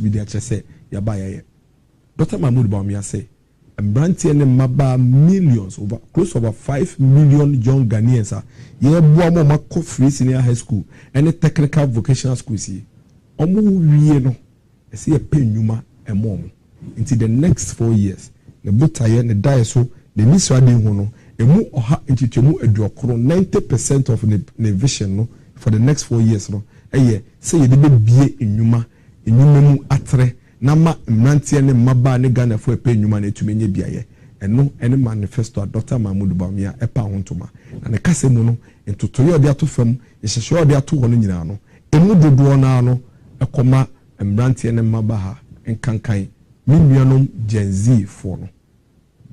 media say ya buy Dr. Mahmoud Bawumia say Mbranti and Maba millions over close to over 5 million young Ghanaians are ye boa mo free senior high school and technical vocational school see omo wie no e say pay nyuma e mom until the next 4 years the butaye ne die so the niswade hu no emu oha ntitemu eduokoro 90% of the vision no for the next 4 years no eye say ye de bie enyuma mu atre na ma mrantie ne maba ne Ghana fo epe nyuma na etumenye biaye eno ene manifesto Dr. Mahmoud Bawumia epa hontoma na ne kase mu no entotoye ode ato fam ehehye ode ato ho no nyina no emu dodo na no ekoma mrantie ne maba ha enkankan minuanom Gen Z fo no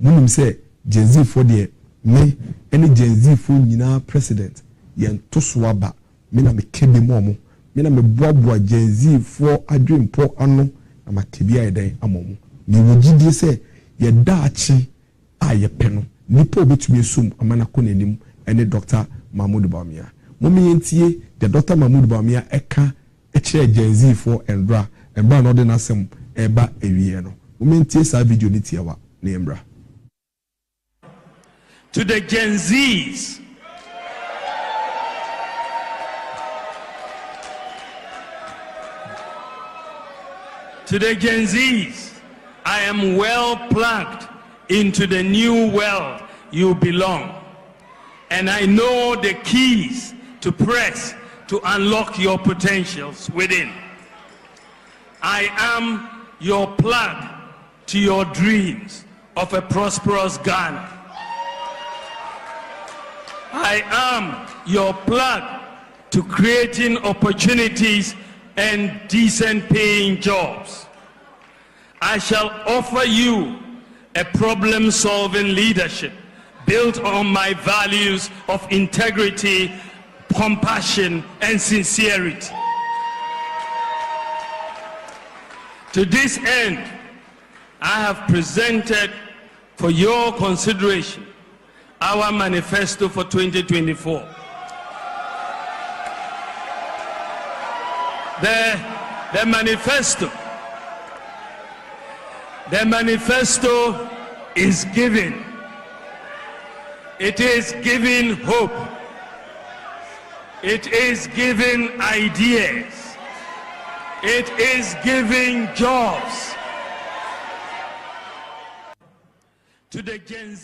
munum se Gen Z fo de me ene Gen Z fo nyina president yen toso aba me na me kede mo me na me boaboa Gen Z fo adwempo ano na makebia eden amomu ni wogidie se ye daachi aye peno nipa obetumi esum amana ko nanim ene Dr. Mahmoud Bawumia momi yentie the Dr. Mahmoud Bawumia eka ekire Gen Z fo endra no de nasem eba ewie no momi yentie sa video ni tiewa na embra. To the Gen Zs, to the Gen Zs, I am well plugged into the new world you belong, and I know the keys to press to unlock your potentials within. I am your plug to your dreams of a prosperous Ghana. I am your plug to creating opportunities and decent paying jobs. I shall offer you a problem-solving leadership built on my values of integrity, compassion, and sincerity. To this end, I have presented for your consideration our manifesto for 2024. The manifesto is giving. It is giving hope. It is giving ideas. It is giving jobs. To the Gen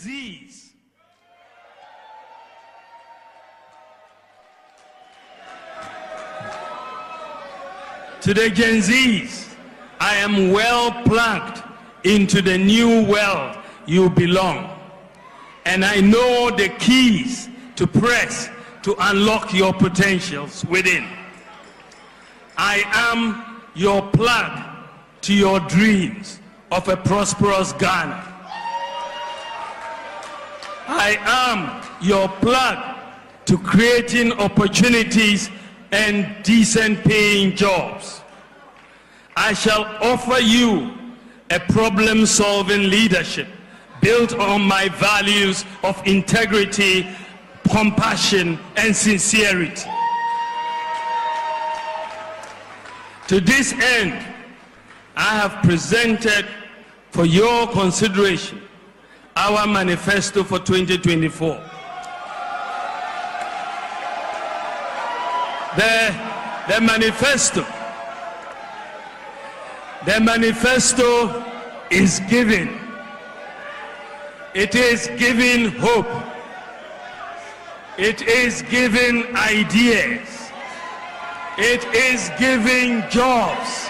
Zs, I am well plugged into the new world you belong, and I know the keys to press to unlock your potentials within. I am your plug to your dreams of a prosperous Ghana. I am your plug to creating opportunities and decent paying jobs. I shall offer you a problem-solving leadership built on my values of integrity, compassion, and sincerity. To this end, I have presented for your consideration our manifesto for 2024. The manifesto is giving. It is giving hope. It is giving ideas. It is giving jobs.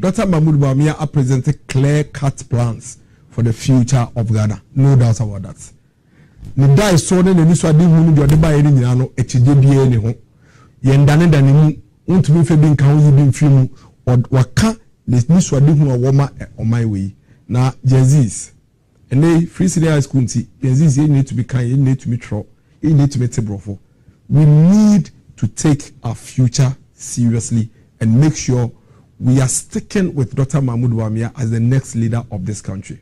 Dr. Mahmoud Bawumia has presented clear-cut plans for the future of Ghana. No doubt about that. The die so then the news wadi hunu jode ba yeni nyina no etije bie ne ho ye ndane dane mu untumi fe bi nka ho yi bi mfimu waka the news wadi hunu awoma omai we na Jezis ene free senior high school nti Jezis you need to be kind, you need to be tro, you need to be tebrofo. We need to take our future seriously and make sure we are sticking with Dr. Mahmoud Bawumia as the next leader of this country.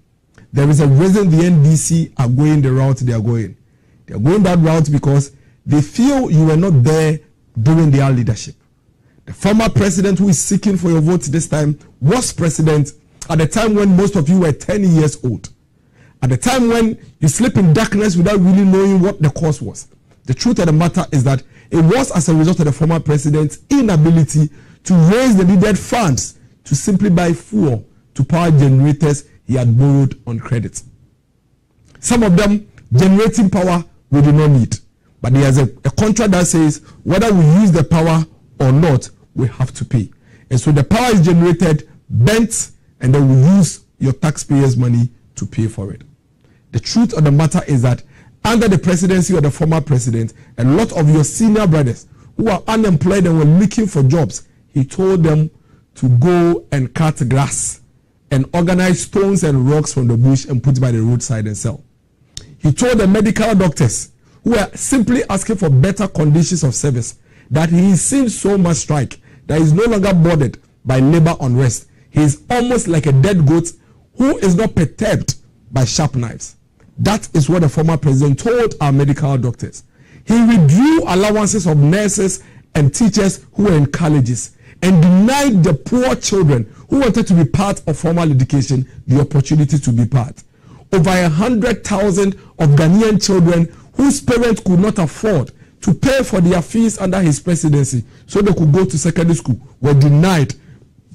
There is a reason the NDC are going the route they are going. They are going that route because they feel you were not there during their leadership. The former president who is seeking for your vote this time was president at the time when most of you were 10 years old. At the time when you sleep in darkness without really knowing what the cause was. The truth of the matter is that it was as a result of the former president's inability to raise the needed funds to simply buy fuel to power generators he had borrowed on credit. Some of them generating power we do not need. But there's a contract that says whether we use the power or not, we have to pay. And so the power is generated, bent, and then we use your taxpayers' money to pay for it. The truth of the matter is that under the presidency of the former president, a lot of your senior brothers who are unemployed and were looking for jobs, he told them to go and cut grass and organize stones and rocks from the bush and put by the roadside and sell. He told the medical doctors who were simply asking for better conditions of service that he is seeing so much strike that he is no longer bothered by labor unrest. He is almost like a dead goat who is not perturbed by sharp knives. That is what the former president told our medical doctors. He withdrew allowances of nurses and teachers who were in colleges and denied the poor children who wanted to be part of formal education the opportunity to be part. Over 100,000 of Ghanaian children whose parents could not afford to pay for their fees under his presidency so they could go to secondary school were denied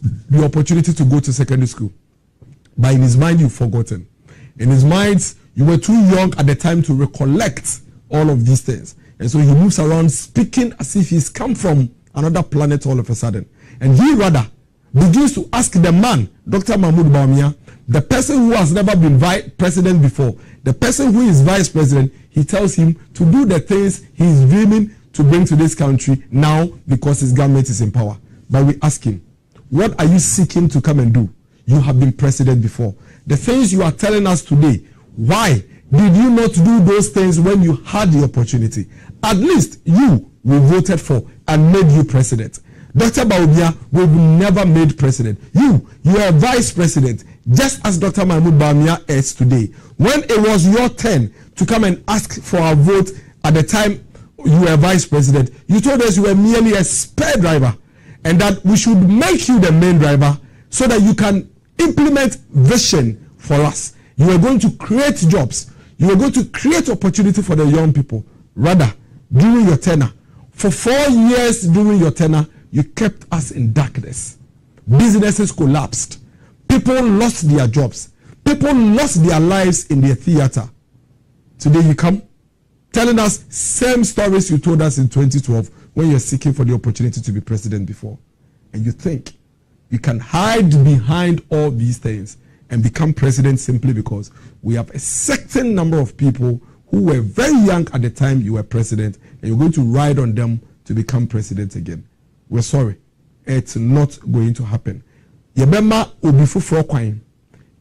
the opportunity to go to secondary school. But in his mind, you've forgotten. In his mind, you were too young at the time to recollect all of these things. And so he moves around speaking as if he's come from another planet all of a sudden. And he rather begins to ask the man, Dr. Mahmoud Bawumia, the person who has never been president before, the person who is vice president, he tells him to do the things he is dreaming to bring to this country now because his government is in power. But we ask him, what are you seeking to come and do? You have been president before. The things you are telling us today, why did you not do those things when you had the opportunity? At least you we voted for and made you president. Dr. Bawumia will be never made president. You are vice president, just as Dr. Mahmoud Bawumia is today. When it was your turn to come and ask for a vote at the time you were vice president, you told us you were merely a spare driver and that we should make you the main driver so that you can implement vision for us. You are going to create jobs. You are going to create opportunity for the young people. Rather, during your tenure, for 4 years during your tenure, you kept us in darkness. Businesses collapsed. People lost their jobs. People lost their lives in their theater. Today you come telling us same stories you told us in 2012 when you're seeking for the opportunity to be president before. And you think you can hide behind all these things and become president simply because we have a certain number of people who were very young at the time you were president and you're going to ride on them to become president again. We're sorry. It's not going to happen. Yebema obi fufuro kwan.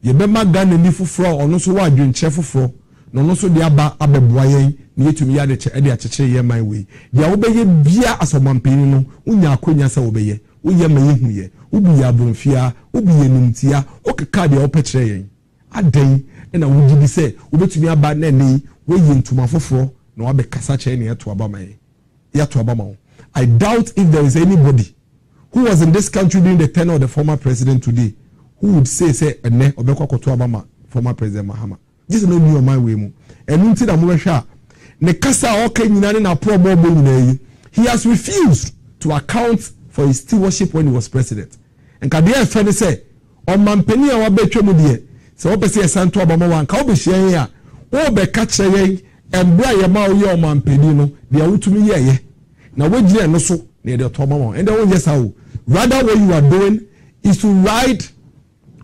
Yebema Ghana fufuro ono so wa adwenche fufuro. No no so dia ba abeboa yen na yetumi ya de achechire ye man we. Dia wo beye bia asomampeni no unya akonya sa wo beye. Uye mayehu ye. Ubi ya bonfia, ubi ye numtia, okeka de opechire yen. Aden na wugi bi se obetumi aba na nei we yentuma fufuro na wa be kasa che ne yeto aba man. Yeto aba ma. I doubt if there is anybody who was in this country during the tenure of the former president today who would say ene obekwa koto abama former president Mahama. This is no new my way mu. Enu nti da mo behwa ne kasa oka nyina na problem bo nyina yi. He has refused to account for his stewardship when he was president. And ka dey fe ne say o mampeni a wa betwa mu de se wo pese santo abama wan ka wo be hia ya wo be ka kire yen embra ye ma wo ye o mampeni no de awutumi ye. Now we jire no so near the Tomamo. And then yes how rather what you are doing is to ride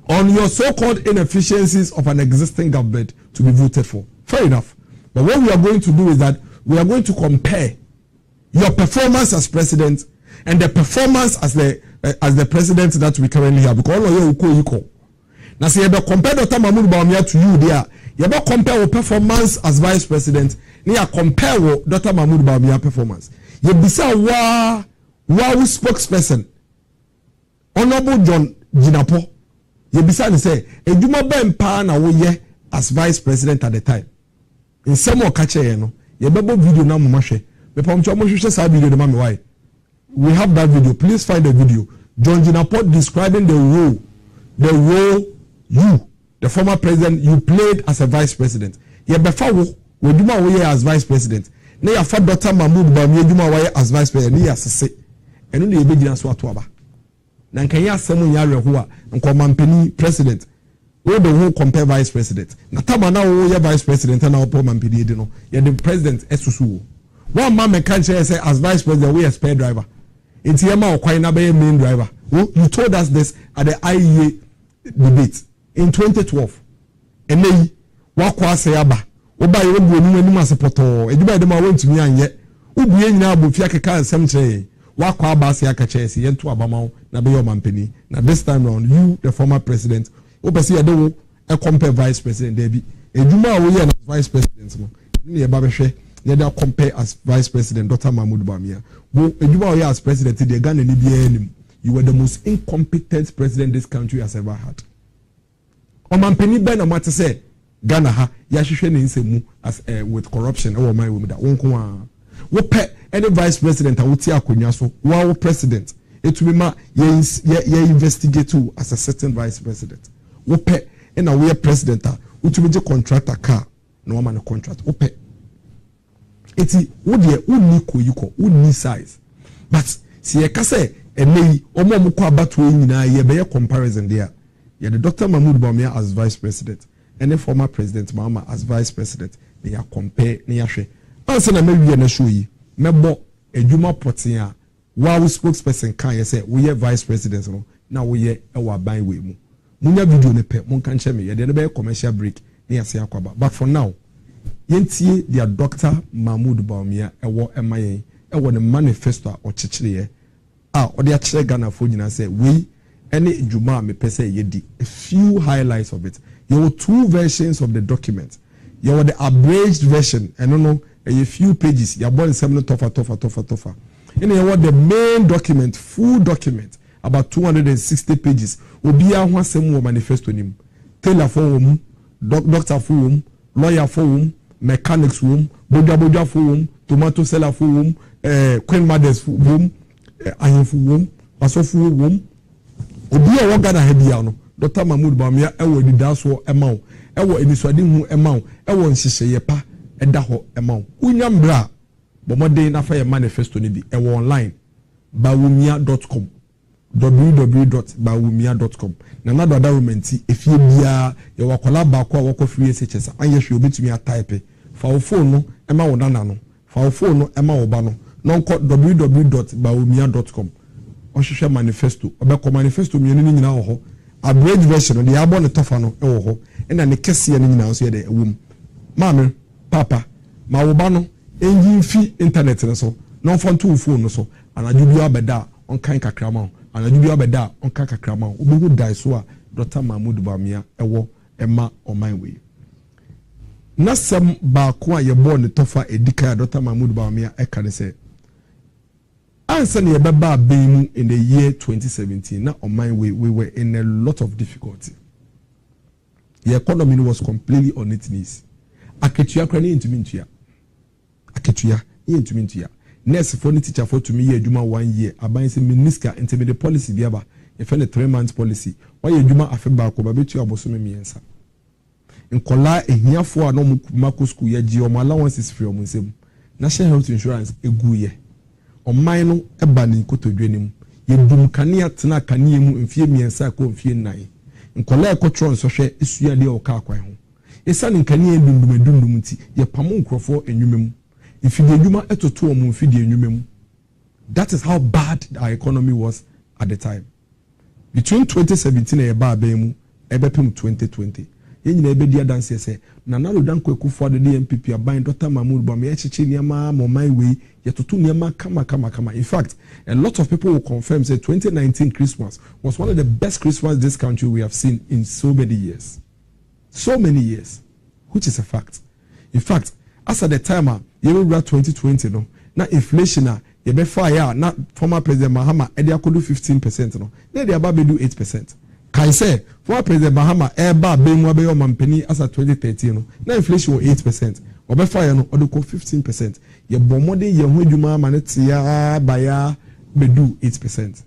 on your so-called inefficiencies of an existing government to be voted for. Fair enough. But what we are going to do is that we are going to compare your performance as president and the performance as the president that we currently have. Because all of you equal. Now say you compare Dr. Mahmoud Bawumia to you there. You compare your performance as vice president. You compare Dr. Mahmoud Bawumia performance. You bisa wa spokesperson Honorable John Jinapo. You bisa ni say eduma ben pa na wo ye as vice president at the time. In some more catch no. You bebo video na mo mahwe. Me pam cho mo hwehwe sa video de ma me why. we have that video. Please find the video. John Jinaport describing the role you, the former president, you played as a vice president. Yeah, before we do my way as vice president. Now your father Dr. Mahmoud Bawumia do my way as vice president. Ni asese. Enu ni ebe jina so atoaba. Na nkanya asemu ya rehoa nkomampeni president. We the who compare vice president. Na tama na wo ye vice president na opo mampeni de no. Ye the president esusu. One man me can say as vice president we a spare driver. It's Yama or na be main driver. You told us this at the IEA debate in 2012. And then wakwa say aba. Oba ye bu enu enu asepoto. Eduba dem a won tumi anye. Ubu ye nyina abofia keka nsem kire. Wakwa aba se aka kire se yento abama na be your mampeni. Now this time round you the former president opese ye de wo e compare vice president there bi. Eduma wo ye na vice president no. Ni ye ba be hwe ye da compare as vice president Dr. Mahmoud Bawumia. Wo eduma wo ye as president the Ghana ni bia anim. You were the most incompetent president this country has ever had. Omampeni ben na mate say Ghana ha ya hwehwe ne nsemu as with corruption or my women that wonko a wo pe any vice president a woti akonwa so wo president etumi ma ye investigate too as a certain vice president wo pe na we president a utumi je contractor car no woman contract wo pe eti wo de uni koyiko uni size but si ye ka say enei omo ko abato nyina ye be comparison there ye the Dr. Mahmoud Bawumia as vice president and the former president Mahama as vice president they are compare ne yahwe anse na mewie na show yi mebo edwuma poten a wa spokesperson kan ye say we vice president no na we e wa ban we mu munya video ne pe mon kan che me ye de be commercial break ne yase akwaba but for now yentie dia Dr. Mahmoud Bawumia ewo emayen ewo ne manifesto o chechire o de a chere Ghana fo nyina say we any juma me pese yedi a few highlights of it. There were two versions of the document. You were the abridged version, I don't know, a few pages. You are born 7 tofa. And you want the main document, full document, about 260 pages. Obi a one same manifesto nim. Tailor for whom, doctor for whom, lawyer for whom, mechanics for whom, boja for whom, tomato seller for whom, queen mothers for whom, iron for whom, paso for whom. Obi a wagana hebia no Dr. Mahmoud Bawumia ewo didaso emaw ewo eniswade hu emaw ewo nhihye pa eda ho emaw unyambra bomode na fa ye manifesto ni bi ewo online bawumia.com www.bawumia.com na na doda romenti efie bia ye wakola ba ko wako free SHS anye hwe obetumi a type fa wo phone no ema wo nana no fa wo phone no ema wo ba no nonko www.bawumia.com ohwehwe manifesto obekọ manifesto mienu ni nyina ho abridged version de abo ne tofa no e ho na ne kese ne nyina so ye de ewum maame papa ma wo ba no enyi fi internet ne so no phone to phone no so anaju bi abeda on kan kakra ma anaju bi abeda on kan kakra ma obehu dai so a Dr. Mahmoud Bawumia ewo ema oman we na sem ba ko a ye bo ne tofa edika Dr. Mahmoud Bawumia e ka ne se answer ne beba bemu in the year 2017 na on my way we were in a lot of difficulty. The economy was completely on its knees. Aketua krani ntumi ntua. Aketua ntumi ntua. Nurse for the teacher for to me adwuma 1 year aban se minister intimate policy biaba e fe 3 months policy. Why adwuma afeba ko ba betu abosome miensa. Nkola ehiafo a no mako school ye gi o allowances free o nsem. National health insurance eguye. Oman no eba ni kotodwenim ye dum kania tena kania mu mfie miensa ko mfie nan nkola ekotron so hwe esua de oka akwan ho esa ni kania dundum nti ye pamo nkrofo enwumem ifide adwuma etoto o mu mfide enwumem. That is how bad our economy was at the time. Between 2017 and eba abemu ebepem 2020 ye nyina ebedi adanse se na nalo danko ekufo de MPP aban Dr. Mahmoud Bawumia echiche niama momai we yetoto niama kama. In fact, a lot of people will confirm say 2019 Christmas was one of the best Christmas this country we have seen in so many years, which is a fact. In fact, as at the time you will 2020 no na inflation ye be fire na former president Mahama e dey akodo 15% no na dey aba be do 8%. Kai say former president Mahama eba be mu abe yo mampeni as at 2013 no na inflation was 8%. Obe fire no odoko 15%. Ye bomode ye hu adwuma ma ne tia baya bedu 8%.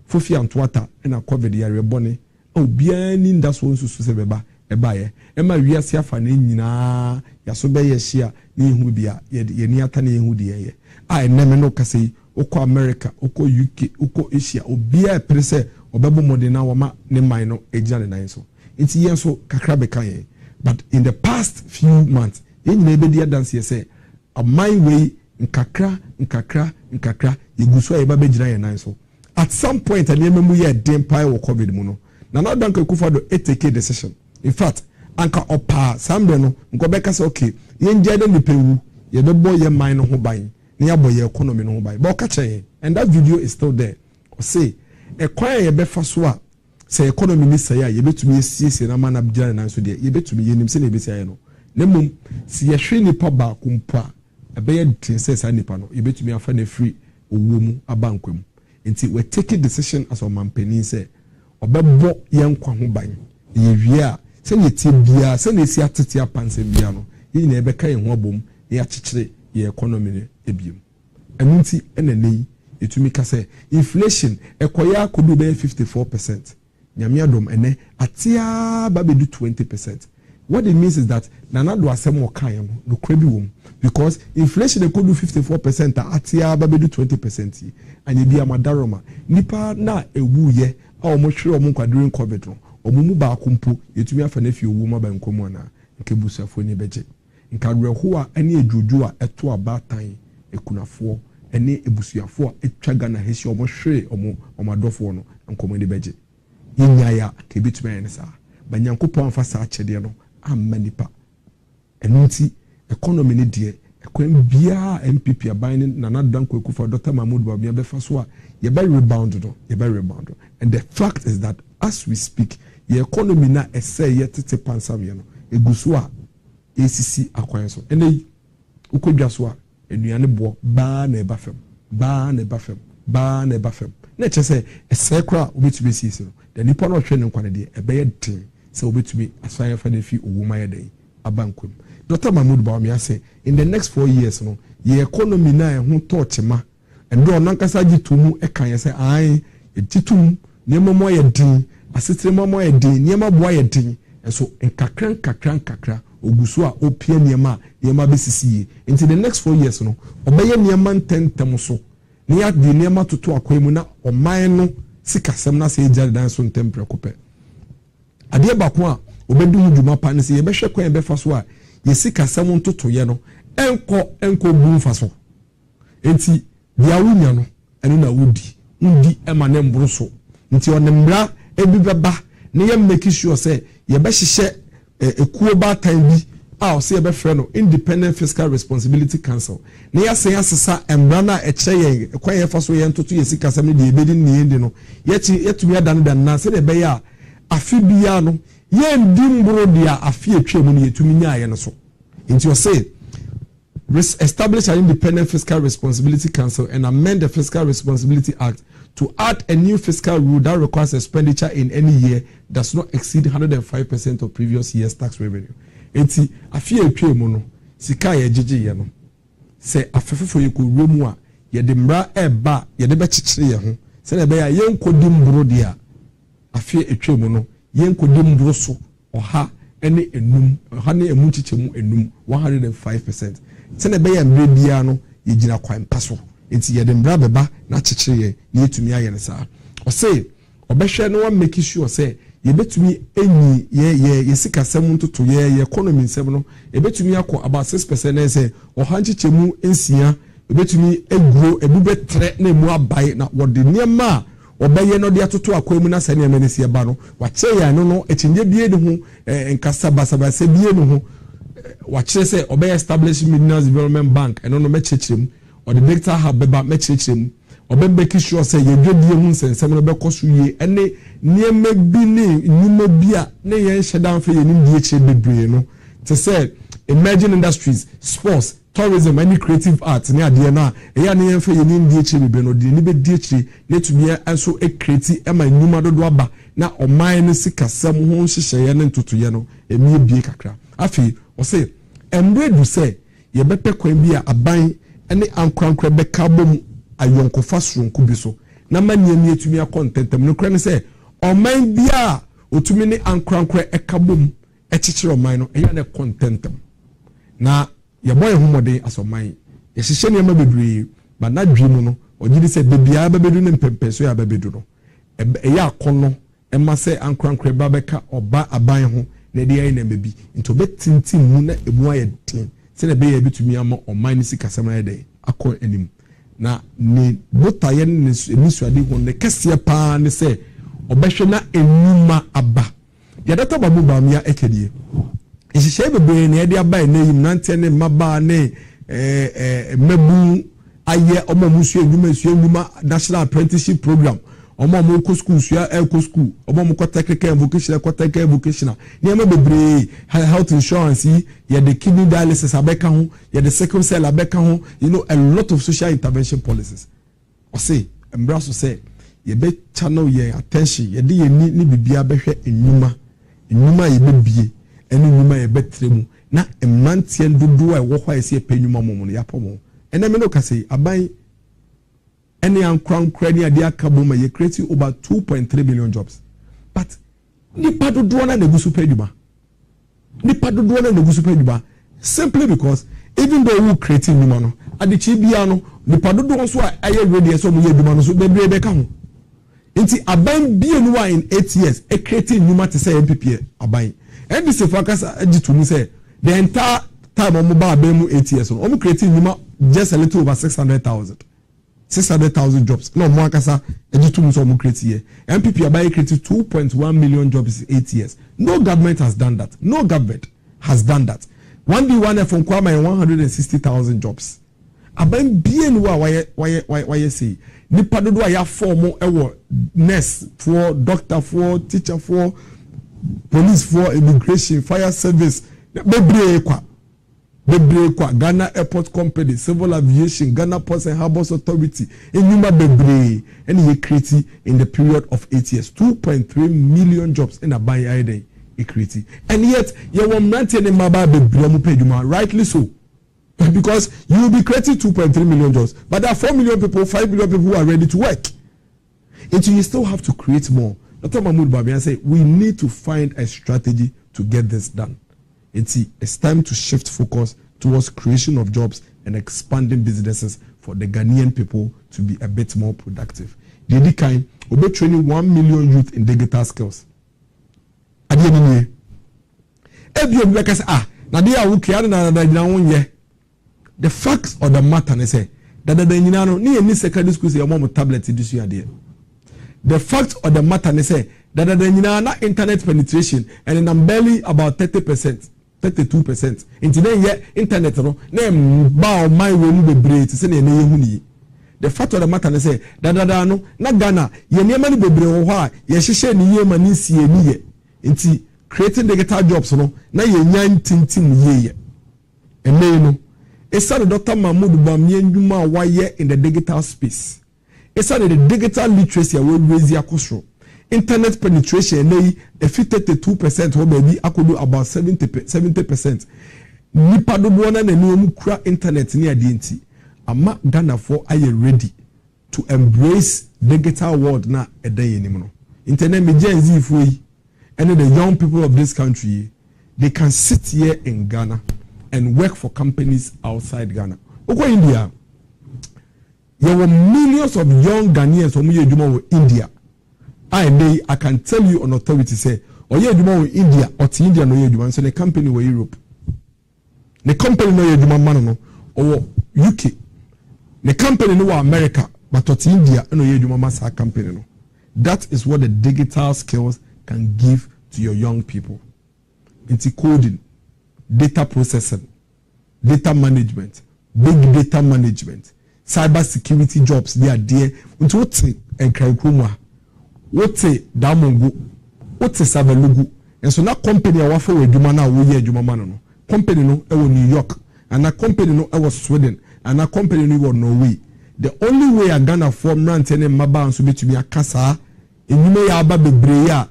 Fofi Antwata and a COVID yare bonnet. Oh, bien in that one to Sebeba, a buyer. Emma Riasia Fanina, Yasobe Yeshia, ni Hubia, Yeniatani Hudia. I never know Casey, Oko America, Oko UK, Oko Asia, or Bia Prese, or Babu Modena, Wama, Nemino, Ejan and Inso. It's Yenso Kakrabekaye. But in the past few months, in maybe the dance, say, a my way, nkakra, Yuguswa Ebabe Jina and Inso. At some point, I remember we had damn pile of COVID mono. Now, not Danko Kufado, take decision. In fact, Anka Opa, Sambeno, Nkobeka say, okay, yen Jaden the Peru, ye be boy your mind no buying, near boy your economy no buy. Bokache, and that video is still there. Or say, a choir ye be faswa, say economy ni say, ye be to me, see, na man abjana and so there, ye be to me, yen say, be say, no. Nemum, see a shiny paba kumpa, a bed says, I nipano, ye be to me a funny free, or woman, a banquum. Until we take a decision as a man penny say, or bebo young kwahuban, ye send ye tibia, send ye siatia pansebiano, ye never carry one boom, ye chitre, ye economy, ebium. And unti enemy, it to make us say, inflation, a koya could be 54%. Nyamiadom ene, atia baby do 20%. What it means is that Nanado has some more kayam, no crabby womb, because inflation they could do 54%, atia baby do 20%, and ye be a madaroma. Nipa na a woo ye, or more sure monka during COVID, or Mumuba kumpu, ye to me a nephew woman by Nkomona, and Kebusa for any budget. In Kadrehua, any jujua at 2 about time, a kunafo, any ebusia for a chagana his or more sure or more or my dofono, and come in the budget. Yinyaya, Kebitman, sir, but Yankupon for such a deano. Manipa enuti economy ni die ekwen bia MPP abinding na danko ekufa Dr. Mahmoud Bawumia be faso a ye be rebound and the fact is that as we speak the economy na ese ye tete pansam ye no eguso a ACC akwan so ene ukodwa so a eduane bo ba na eba fam na che se ese kra obetube sisi no the nipa no hwe ne nkwane de ebe ye tin so we to be assign for the fee Owuma day abankwem. Dr. Mahmoud Bawumia say in the next 4 years no ye economy na ho touch ma and do nankasa gitumu e kan say ai etitum niema mo ye din asetre mo ye din niema boa ye din so nkakran oguso a opia niema besisi into the next 4 years no obeye niema ntentem so ne ya di niema toto akwemu na oman no sikasem na say jare dan so ntempre kopɛ ade bako a obedu huduma pa ne se ye behwe kwan be faso a ye sika sam ntoto ye no enko bu mfaso enti dia wunya no eno na wudi ema ne mboro so nti onembra ebi beba ne ye make sure say ye be hihye ekuo ba tan bi a o se ye be frɛ no Independent Fiscal Responsibility Council ne ya sen asesa embra na ekyɛ ye kwan ye faso ye ntoto ye sika sam ne de ebedi ne yende no yetumi adan na se de be ya afibia no ye ndimbro dia afi etwemu ne yetumi nyaaye no so into say establish an Independent Fiscal Responsibility Council and amend the Fiscal Responsibility Act to add a new fiscal rule that requires expenditure in any year does not exceed 105% of previous year's tax revenue. Enti afi etwemu no sika ye jeje ye no se afefefo ye ko romu a ye de mra eba ye de be chichire ye ho se na be ya ye nkodimbro dia afi etwemu no yenkodi mbroso oha ene enum oha ne emu chichemu enum 105% sene be ya mbre bia no yegina kwan paso enti ye de mbra beba na chichire ye yetumi aye ne saa o say obehwe no make sure say ye betumi enyi ye sika sem ntoto ye economy nsem no ye betumi akọ about 6% na say oha chichemu ensia ye betumi egro ebubetre na emu abai na wode niema obeye no de atoto akwemu na sane amenesi eba no wache ya no echinje bie de ho nkasa basabase bie no ho wache se obeye establish Minerals Development Bank eno no mechechirem or the data hub beba mechechirem obebe ki sure say ye dwedie hu nsensem no bekoso ye ene niema bi ne nyuma bia ne ye hyedan fa ye nim die che bebre no to say emerging industries, sports, tourism, any creative arts ne ade na eya ne yemfa ye nim die che bebre no de ni be die che ne tumi enso e create e ma nyuma dodo aba na oman ne sikasam ho hyehyeye ne ntotoye no emi bie kakra afi o say emre du say ye bepe kwan bi a aban ene ankrankra beka bom ayonkofa soronko bi so na maniami etumi akontentem no kra ne se oman bia otumi ne ankrankra ekabom echichire oman no eya ne contentem na ye boy homode asoman ye hihye ne ma bebre ba na dwemu no ogidi se bebia babedu ne mpempeso ya babedu no eya akono ema se ankrankra babeka oba aban ho na de ayi na mebi into betintim mu na emu aye den se na be ye bitumi ama oman ni sikasama ye den akọ anim na ne botaye ne nisuade ho ne kese pa ne se obehwe na enuma aba ya data babu bamia ekedie ehihye bebe ne de aba na yim nante ne maba ne mebu aye omomusu enuma national apprenticeship program omo ko school sua eco school omo ko technical vocational ne ma bebre health insurance ye the kidney dialysis abeka ho ye the sickle cell abeka ho you know a lot of social intervention policies o say embrace say ye be channel ye attention ye de ye ni bibia behwe enuma ye bebie enu enuma ye betremu na emrantie dodo a wo hwa ye se penuma momo ya pomo ena me no ka say aban any uncrowned near the Kabuma, you creating over 2.3 billion jobs. But Nipa do na negusu peduma. Nipa do na negusu peduma. Simply because even though we creating numano, at the Chibiano, Nipa do so I ready so we dumano so be beka. Inti aban bienwa in 8 years, a creating numa to say MPP aban. And this focus to say the entire time on mobile bemu 8 years. I'm creating numa just a little over 600,000 jobs. No, Mwakasa, Ejitum so create here. MPP Abaye created 2.1 million jobs in 8 years. No government has done that. No government has done that. 1D1 from Kwama and 160,000 jobs. Abaye why say nipa dodo aya form ewo nurse for doctor for teacher for police for immigration fire service bebre kwa Ghana Airport Company, Civil Aviation, Ghana Ports and Harbors Authority, Enuma Bebre, and he created in the period of 8 years 2.3 million jobs in a buy day. And yet, you won't maintain a maba bebre, rightly so. Because you will be creating 2.3 million jobs, but there are 4 million people, 5 million people who are ready to work. And so you still have to create more. Dr. Mahmoud Bamian said, we need to find a strategy to get this done. It's time to shift focus towards creation of jobs and expanding businesses for the Ghanaian people to be a bit more productive. The kind will be training 1 million youth in digital skills. The facts of the matter is that the secondary school say your tablet this year. The fact of the matter is that the internet penetration and I'm barely about 30%. 32%. Into the internet, no, bow my way be brave to send a name. The fact of the matter is that no, not Ghana, ye near many be brave, ye share ni mani see ye. Into creating digital jobs, no, na ye nyan tintin ye. And no, it's started Dr. Mahmoud Bamian Juma why in the digital space. It's started the digital literacy will raise your cost. Internet penetration lay a 52% or maybe I could do about 70%. Nipa do na no kura internet near DNT. Ama Ghana for are you ready to embrace digital world na a day anymore. Internet media is free and the young people of this country they can sit here in Ghana and work for companies outside Ghana. Oko India. There were millions of young Ghanaians who in India. I can tell you on authority say, or yeah, you India or India no you so the company were Europe. The company no you man or UK. The company no America, but at India no you masa company no. That is what the digital skills can give to your young people. Into coding, data processing, data management, big data management, cyber security jobs. They are there. Into what and Kraikuma. What's a Damongo? What's a Savalugu? And so that company I waffle with Jumana, we hear Jumamano. Company no, I was New York, and a company no, I was Sweden, and a company no, was Norway. The only way I gonna form Ranten and Maban to be to be a Casa, and you may have a Brea,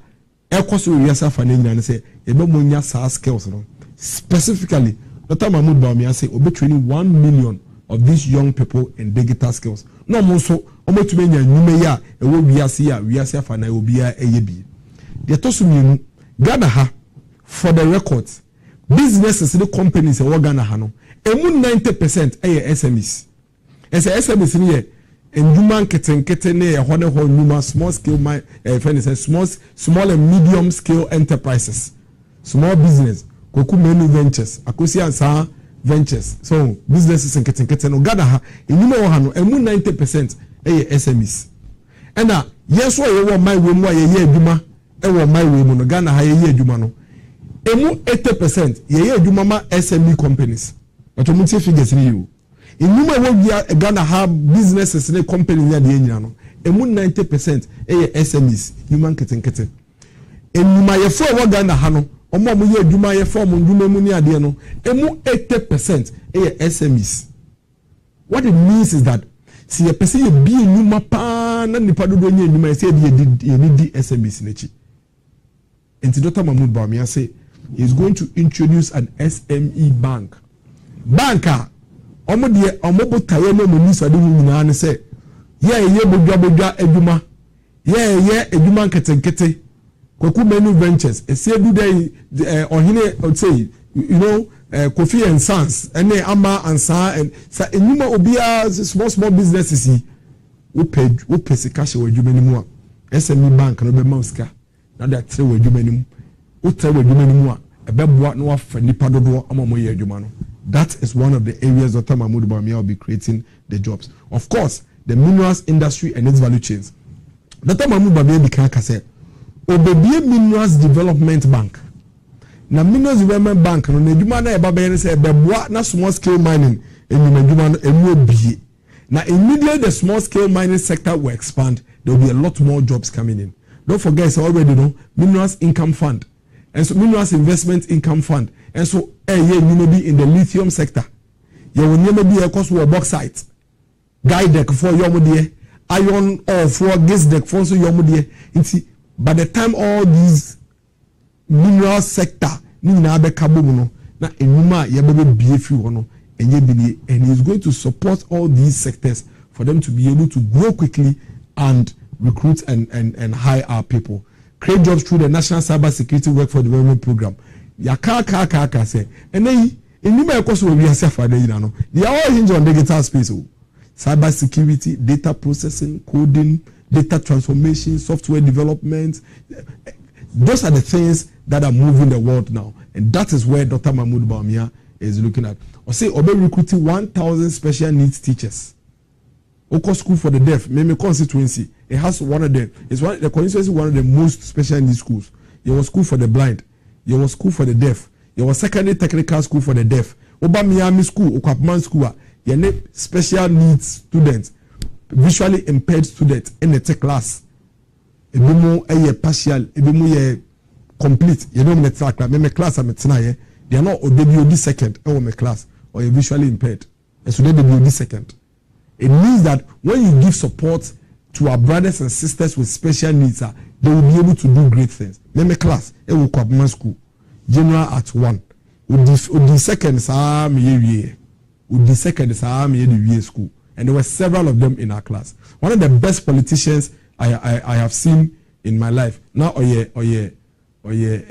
Ecosu yourself and say, a Bomonia SaaS skills. Specifically, Dr. Mahmoud Bamian say, we'll be training 1 million of these young people in digital skills. no mo so omo tumi nya nwume ya ewo wiase afa na obi a eye bi de to so mienu Ghana ha for the record businesses the companies e wo Ghana ha no emu 90% eye SMEs SMEs ni ye nduma nketenkete ne ye hone ho nduma small scale small and medium scale enterprises small business koku menu ventures akosi ansa ventures so businesses nketenkete no Ghana ha nduma wo ha no emu 90% eye SMEs ena yeso ye wo my we mu ye adwuma e wo my we mu no Ghana ha ye adwuma no emu 80% ye adwuma ma SME companies but omo tie figures ni you inuma wo bia Ghana ha businesses ne companies ya de nyina no emu 90% eye SMEs human ketenkete enuma ye fo wo Ghana ha no omo ye adwuma ye fo mo ndwuma mu ni ade no emu 80% eye SMEs. What it means is that si ye pese ye bi enuma pa na nipa dodo nya enuma se ye di SMEs nechi enti Dr. Mahmoud Bawumia say he is going to introduce an SME bank. Banker, omo botaye no mo nisa de nyina ne se ye bodwa adwuma ye adwuma nketenkete Koku menu ventures ese do dey ohine say you know Kofi and Sons ene ama ansa and sa enuma obia small businesses yi wo pese cash wo adwuma ni mu a SME bank no be mauska na da tre wo adwuma ni mu wo tre wo adwuma ni mu a ebeboa no afa nipa dodo amamo ye adwuma no. That is one of the areas Dr. Mahmoud Bawumia will be creating the jobs. Of course, the minerals industry and its value chains. Dr. Mahmoud Bawumia bikaka say obebie minerals development bank. Na minerals development bank no edwuma na eba be say ebeboa na small scale mining edwuma no emu obie. Now immediately the small scale mining sector will expand, there will be a lot more jobs coming in. Don't forget, it's already minerals income fund. And so minerals investment income fund. And so you may be in the lithium sector. You will never be a cost for bauxite. Guy deck for your mudie, iron or for gas deck for so your mudie. By the time all these mineral sector, na be kabuno, na enuma yabebe BFU and he's going to support all these sectors for them to be able to grow quickly and recruit and hire our people. Create jobs through the National Cyber Security Workforce Development Program. Yaka say, and then in the course will be a safer day, they are all hinged on digital space. Cyber security, data processing, coding, data transformation, software development. Those are the things that are moving the world now. And that is where Dr. Mahmoud Bawumia is looking at. Or say, Obe recruiting 1,000 special needs teachers. Oko School for the Deaf, Meme constituency. It has one of the constituency one of the most special needs schools. There was school for the blind. There was school for the deaf. There was secondary technical school for the deaf. Oba Miami school, Okwapman school. There special needs students, visually impaired students in the tech class. Ebimu eye partial, ebimu ye complete. You know me track like me class am tena. They are not ODBOD second or me class or you visually impaired. And so they ODBOD second. It means that when you give support to our brothers and sisters with special needs, they will be able to do great things. Me class, e will come school, general at 1. With the second school, and there were several of them in our class. One of the best politicians I have seen in my life. Now, a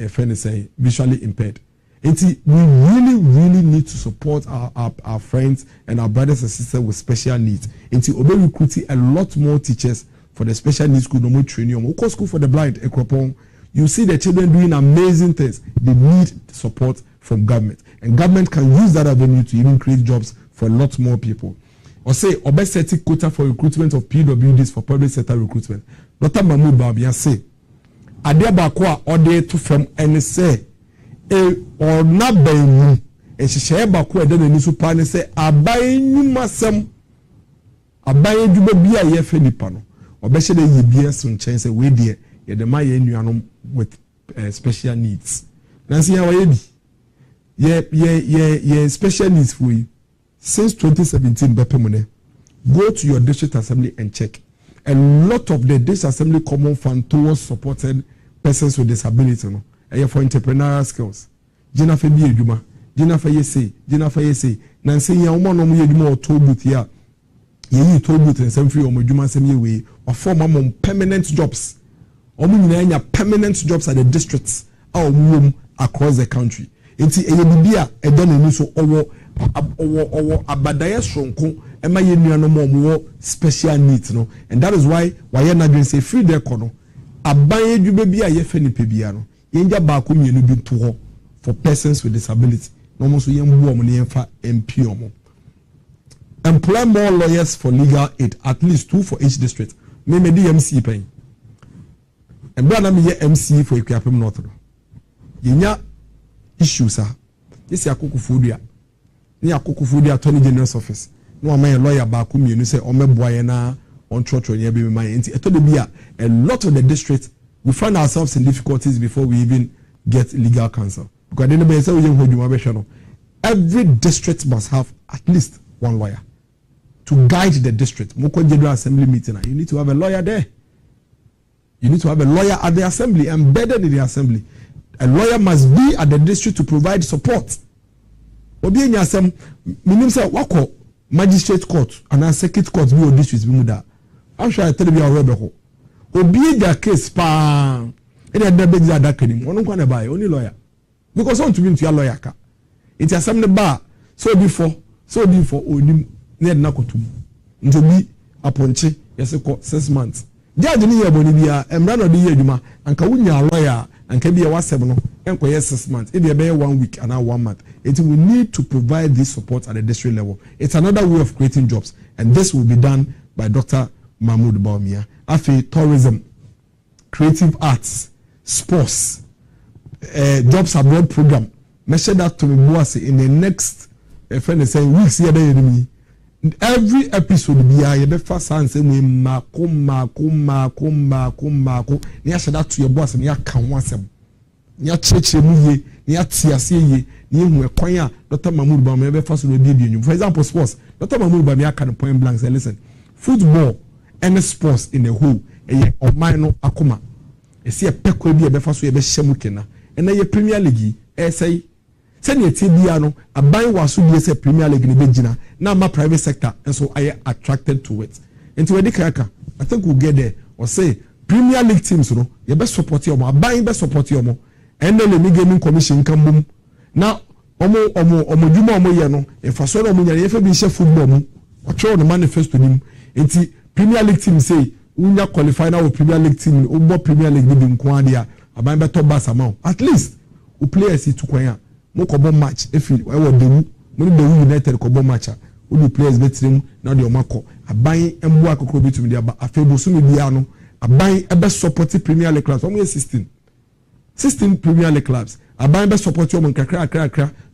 friend is saying visually impaired. And we really need to support our friends and our brothers and sisters with special needs. And we'll be recruiting a lot more teachers for the special needs school, no more training. We'll call school for the blind, Ekropong. You see the children doing amazing things. They need support from government. And government can use that avenue to even create jobs for a lot more people. Or say, obesity quota for recruitment of PWDs for public sector recruitment. Dr. Mahmoud Bawumia say, Adebakwa order to from and say, or not by you, and she share backward than the super say, Abai Numasam, Abai Dubia Yefenipano, or better than ye be some chance away dear, yet the Maya with special needs. Nancy, how are you? Special needs for you. Since 2017, Bepemone, go to your district assembly and check. A lot of the district assembly common fund towards supported persons with disability, for entrepreneurial skills. Jennifer B. Juma, Jennifer Yese, Nancy Yaman, or told with here. Ye told you to send free or Mojuma semi way or form among permanent jobs. Omunya permanent jobs at the districts or room across the country. It's a bibia a done so or abadaya stronko ema ye no more special needs no, and that is why na green say free their kono abaye dwube bia ye fe ni pebia no yenja ba ko mienu bi to ho for persons with disability no mo so yembu omo ne yemfa MP omo. Employ more lawyers for legal aid, at least 2 for each district. Me me DMC pen. And brother me MC for Ekuapem North. Yenya issues ah. This is Akukufudua. Ni Akukufudua Attorney General's office. No am lawyer ba ku mienu say omeboa na on church on be my enti. Eto de bia a lot of the districts we find ourselves in difficulties before we even get legal counsel. Because then be say we hoduma be no. Every district must have at least one lawyer to guide the district. Moko General Assembly meeting, you need to have a lawyer there. You need to have a lawyer at the assembly, embedded in the assembly. A lawyer must be at the district to provide support. Obi enyasem minim say wako magistrate court and circuit court bi o district bi mu da. I'm sure I tell you already ho. Obi their case pa. E dey da begi ada kanim. Onu kwa na buy only lawyer. Because on to be to lawyer ka. It assembly bar so before onim need na kotum nto bi aponche yese ko 6 months judge ni yeboni bia emra no de yeduma anka wunya lawyer anka bia wasem no enko yes 6 months e be 1 week and 1 month. It we need to provide this support at the district level. It's another way of creating jobs, and this will be done by Dr. Mahmoud Bawumia. Afi tourism, creative arts, sports, jobs abroad program. Measure that to be in the next friend is saying weeks here me. Every episode be a be fast and say we mako ni a that to your boss and ya kan wasem ni a cheche mu ye ni a tiase ye ni hu ekwan a Dr. Mahmoud Bawumia be fast no dey. For example, sports. Dr. Mahmoud Bawumia can point blank say listen, football and sports in the whole o man no akoma e se pekwa bi e be fast so e be hyemu kena and na Premier League say senior tibia no aban waso die say Premier League ne begina na ma private sector and so I attracted to it. Into we dikaka I think we'll get there or say Premier League teams no you best support your aban best support your mo and then the gaming commission kan bum na omo djuma omo ye no e fa so no omo nya ye fa bi she football mu o tro no manifesto nim enti Premier League team say unya qualify na o Premier League team o bo Premier League ni bi nko ade a aban beto bass amount at least o players to kwan mo ko bo match e fi we wo dewu mo ni dewu United ko bo match a o do players betrim na de o makọ aban embo akokro betumi de aba afebo so me bia no aban ebe support Premier League clubs omo 16 Premier League clubs aban be support omo kakra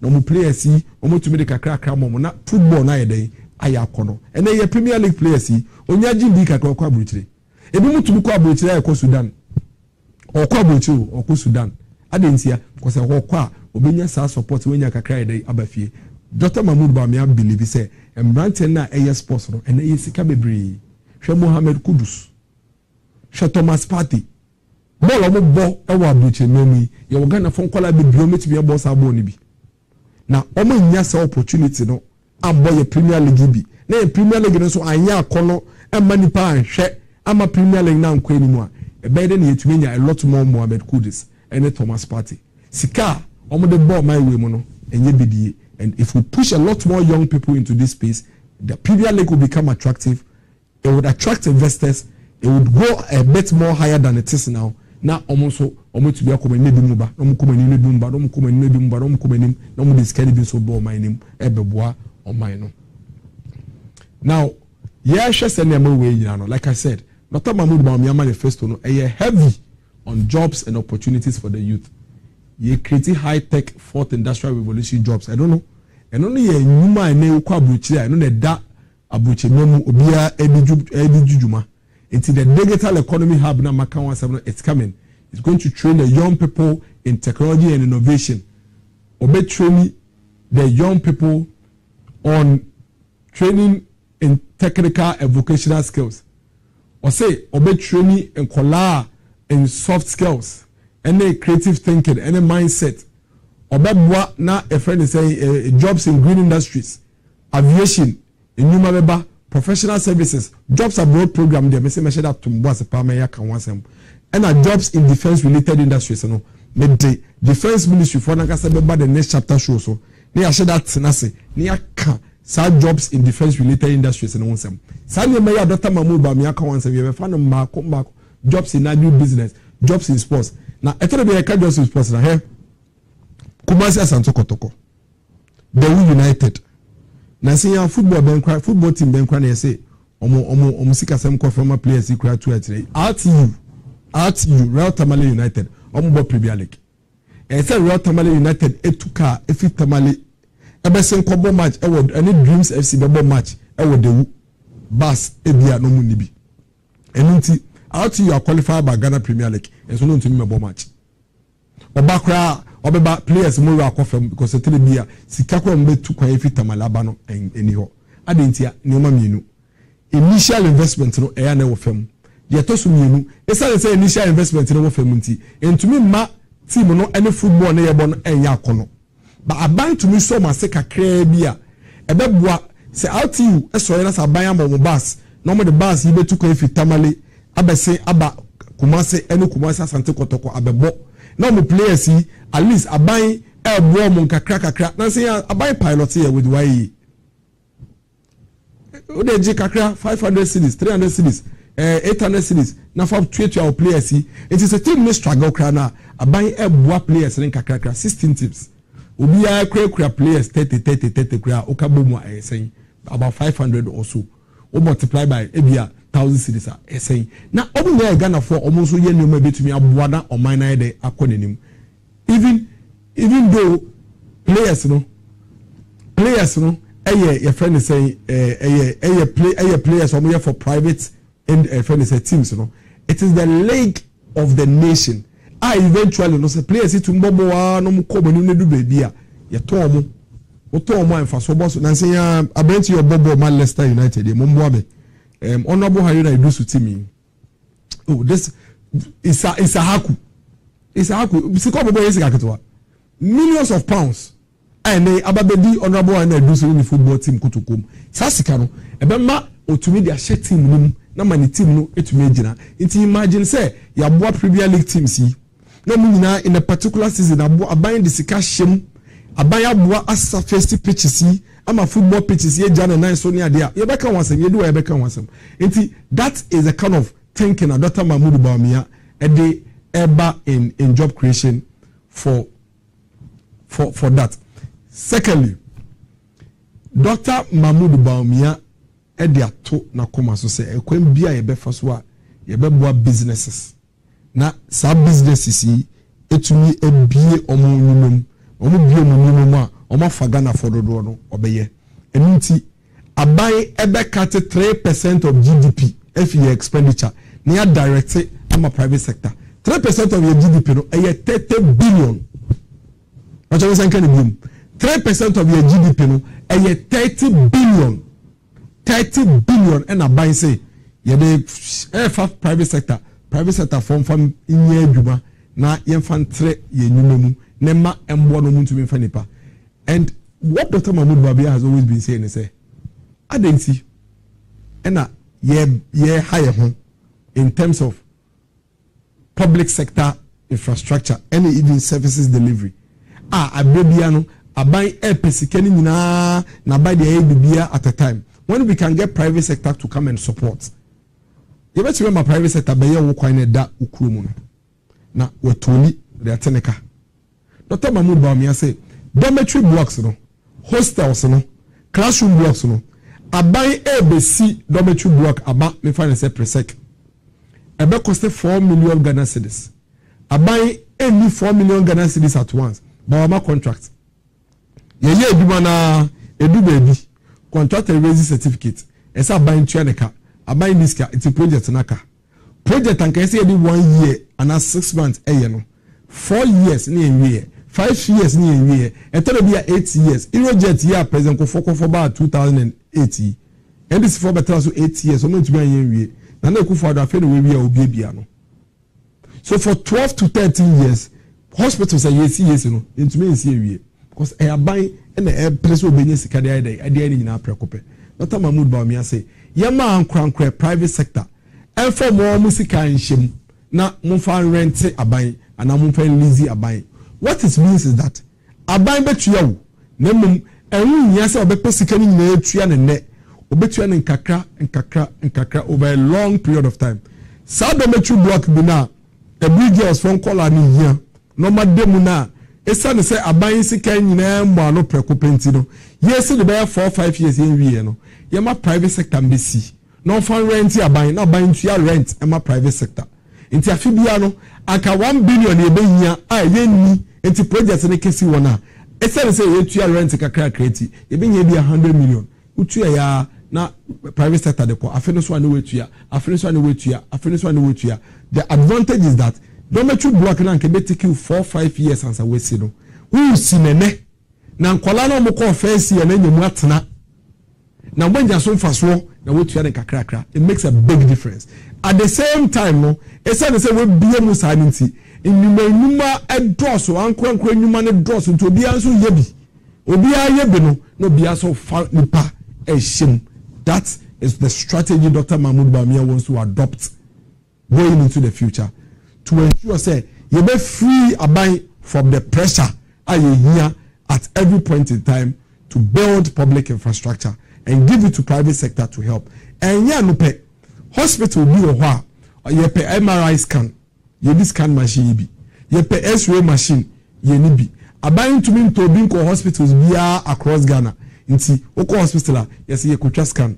na omo players yi omo tumi de kakra mo na football na yeden aya akono ene ye Premier League players yi onya jindi kakra ko abuchire ebi mutumi ko abuchire ya ko Sudan o ko abuchire o ko Sudan adentia ko se ho ko a obenya sa support wenya kakra yeden abafie. Dr. Mahmoud Bawumia believe say embrante na eye sports no ene ye sika bebre hwe Mohammed Kudus hwe Thomas Partey ball omo bo ewa abuche nemi ye wo Ghana fon kwala be bio metimi e boss abo ni bi na omo nya sa opportunity no abo ye Premier League bi na ye Premier League no so anya akono e manipa anhwe ama Premier League na nkwa ni mu a e be de na yetumi nya a lot more Mohammed Kudus and Thomas Partey sika omo de ball my way mu no enye bidie. And if we push a lot more young people into this space, the Premier League will become attractive. It would attract investors. It would go a bit more higher than it is now. Now, almost to be a common nebi now, like I said, Dr. Mahmoud Bawumia manifesto no heavy on jobs and opportunities for the youth. Ye creating high-tech fourth industrial revolution jobs. I don't know. And only ye nyuma ene ukwa abuchire. I know the da abuchire memu obia edijujuma. Into the digital economy hub na makawa 7 it's coming. It's going to train the young people in technology and innovation. Obe training the young people on training in technical and vocational skills. Or say obe training in kola in soft skills. Any creative thinking, any mindset. Obebwa na a friend is saying jobs in green industries, aviation, in Numabeba, professional services, jobs abroad program there. Me say me share that to mbwa parliament ya kan wansem. And jobs in defense related industries no. Me the defense ministry for na kasa beba the next chapter show so. Ne ya share that na say ne ya kan sa jobs in defense related industries no wansem. Sa ne me ya Dr. Mahmoud ba me ya kan wansem ye be fa no mako jobs in agri business, jobs in sports. Na etoro be ka jobs in sports na he Kumasi Asanto Kotoko. The United. Na say ya football team ben kwa na say omo sika sem ko former players ikura to atire. RTU Real Tamale United. Omo bo Premier League. E say Real Tamale United etuka efi Tamale ebesen ko bo match e wo any Dreams FC bo match e wo the bus ebia no mu nibi. Enunti RTU are qualified by Ghana Premier League. And so no ntimi bo match. Obakra obeba players mo wa akofam because etele bia sika kwa mbe tu kwa efi Tamale aba no eni ho. Adentia nioma mienu. Initial investment no e ya na wo fam. Ye to so mienu. Esa say initial investment no wo fam nti. Entumi ma team no any football na ye bo no enya akono. Ba aban to me so ma se kakra bia ebeboa se RTU eso na sa ban ambo bus. No mo the bus yi betu kwa efi Tamale abese aba Kumasi enu Kumasi Asante Kotoko abebo. Now my players see at least a buy a bomb kakra. Now say a buy pilot here with why. Ode J kakra 500 cedis, 300 cedis, 800 cedis. Now for 20 our players see. It is a team may struggle crana. A buy a boy players in kakra 16 teams. Ubi a kra players 30 kra. Okabomo saying about 500 or so. Or multiply by ebia 1,000 cedis saying. Now open there Ghana for almost ye no maybe to me abuana or minor de akonenim. Even though players no your friend is saying players or for private and friend is teams no. It is the league of the nation. Eventually no say players to mbobo no mu ko bani no do baby a ye to mo en fa so boss na say abenti your bobo Manchester United e mo mbo abe honorable Haruna Idusu team. Oh, this is a haku. It's a haku. Siko bobo yesi kaketwa. Millions of pounds. And they ababedi honorable Haruna Idusu in the football team kutukum. Sasika no ebema otumi dia share team num na mani team no etumi agina. Inti imagine say ya boa Premier League team si. No mu nyina in a particular season aban the sika shem aban aboa asa first pitches si ama football pitches ye jana nine so near there. You beka wansem, you do e beka wansem. Inti that is a kind of thinking that Dr. Mahmoud Bawumia a eba in job creation for that. Secondly, Dr. Mahmoud Bawumia edi ato na koma so say ekwem bia ye befa so a ye beboa businesses. Na sa businesses yi etumi ebie omo nyumem. Omo bie omo nyumem a omo fagana fododo no obeye. Enunti abai ebe cut 3% of GDP if your expenditure near direct ama private sector. 3% of your GDP no eye 30 billion. What you saying can be 3% of your GDP no eye 30 billion. 30 billion and abai say ye dey private sector from inye adwuma na yemfantre ye nyumamu nema embo no muntu me fanipa. And what Dr. Mahmoud Bawumia has always been saying is adensi ena ye higher home in terms of public sector infrastructure and even services delivery. Abebiano abai pesikeni nyina na buy the bibia at a time. When we can get private sector to come and support. You bet you my private sector be wo kwan da ukrumu na wetoli the ateneka. Dr. Mahmoud Bawumia say dormitory blocks no, hostels no, classroom blocks no. Abai ABC dormitory block aba me find say presec. Ebe cost 4 million Ghana cedis. Abai any 4 million Ghana cedis at once. Bawama contract. Ye eduma na edu baby. Contractor raise certificate. Esa abai ntuaneka. Abai niska it's a project naka. Project anka say dey 1 year and 6 months no. 4 years ni enwie. 5 years ni enwie. Etoro bia 8 years. Project year present ko for about 2008. And this for better so 8 years. So no to be enwie. Na na ku for da fe no we bia obi bia no. So for 12 to 13 years hospitals are yes no. Into me enwie. Because e aban and e press obenye sika dey ni nyina prekope. Dr. Mahmoud Bawumia say yema ankwankwa private sector enfo mo musika nhyem na mumfa rent aban ana mumfa lease aban. What it means is that aban betua wo na mum enwu nya se obepe sika ni nyina etua ne ne obetua ne nkakra over a long period of time. Sa do metu block bi na every girls phone call ani hia no mademu na esa ne say aban sika nyina mbo ano preko penti no yes the be 4-5 years in wie no yema private sector mbesi no fan rent aban na aban tua rent ema private sector nti afibia no aka 1 billion e be hia a yenni enti project ne kesi wona esa ne say yetua rent kakra kreti e be hia bi 100 million utua ya na private sector de ko afene so ane wetua afene so ane wetua afene so ane wetua. The advantage is that don't make you block na nke be take you 4-5 years ansa we see no who sinene na nkola na mo ko face ye na nyemu atena na mbanja so mfaso na wetua ne kakrakra. It makes a big difference. At the same time no esa ne say we bia mu sanity enuma edoso ankrankra enuma ne doso nto bia so yebi obi ayebi no bia so fa nipa ehim. That is the strategy Dr. Mahmoud Bawumia wants to adopt going into the future to ensure say you be free aban from the pressure here at every point in time to build public infrastructure and give it to private sector to help. And yeah, no pay hospital be or you pay MRI scan, you be scan machine be, you pay X-ray machine, you need be. Aban to me to be hospitals be across Ghana. Nti oko hospital yes ye kotwa scan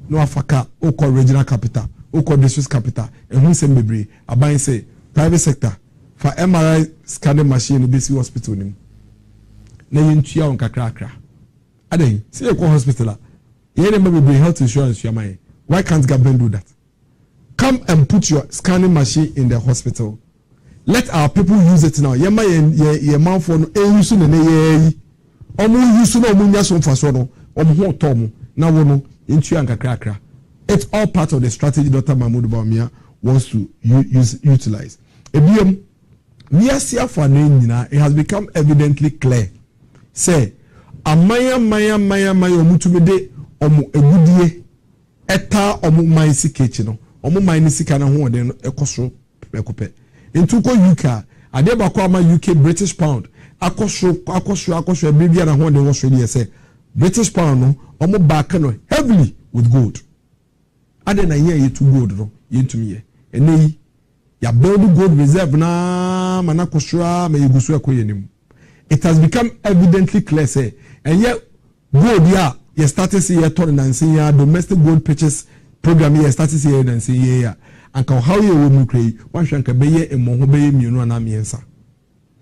no afaka oko regional capital oko district capital ehun sem bebre aban say private sector for MRI scanning machine be si hospital nim na yentua on kakra aden say oko hospital ye dem bebre health insurance yamai. Why can't government do that? Come and put your scanning machine in the hospital. Let our people use it now. Yema ye man for no ehusu ne ye omu yusu no omu nyaso mfaso no omu ho tomu na wono intua nkakrakra. It's all part of the strategy Dr. Mahmoud Bawumia wants to utilize. Ebiem miasia for nyina, it has become evidently clear say amaya omutumede omu egudie eta omu maisi kechi no omu maini sika na ho de no ekoso ekope entuko UK ade ba kwa ma UK British pound akosho bibia na ho de wo so dey say British pound no omo back no heavily with gold ade na ye to gold no yentumi ye enei ya build gold reserve na manakosho ma yegusu akoyenim. It has become evidently clear say and yet gold ya you started see your turn and see your domestic gold purchase program you started see and see ya and how you will create one shanka beye e mo ho beye mienu na miensa.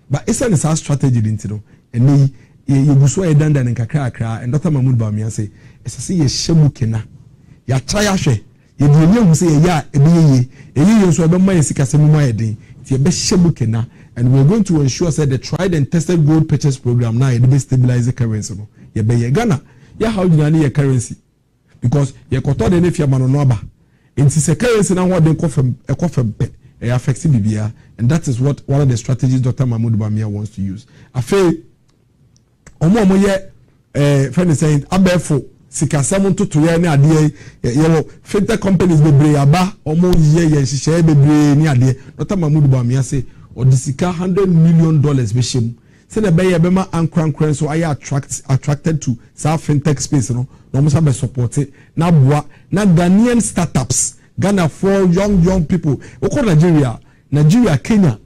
But it's a strategy into no and you go so a dandan and kakra and Dr. Mahmoud Bawumia say it's a see a shemukena ya try ahwe you do you say ya e so be my sika semu my din ti be shemukena and we're going to ensure say the tried and tested gold purchase program now it be stabilize the currency no ye be Ghana ya how you na currency because ye koto de nefia mano no aba enti se currency na ho de ekofem it affects BBR, and that is what one of the strategies Dr. Mahmoud Bawumia wants to use. I feel omo ye friend is saying abefo sikasam to ye ne ade ye fintech companies bebre aba omo ye hihye bebre ni ade. Dr. Mahmoud Bawumia say odisika $100 million be shem say the be be ma ankran so I attracted to South fintech space no almost be support it na boa na Ghanaian startups Ghana for young people. Oko Nigeria, Kenya.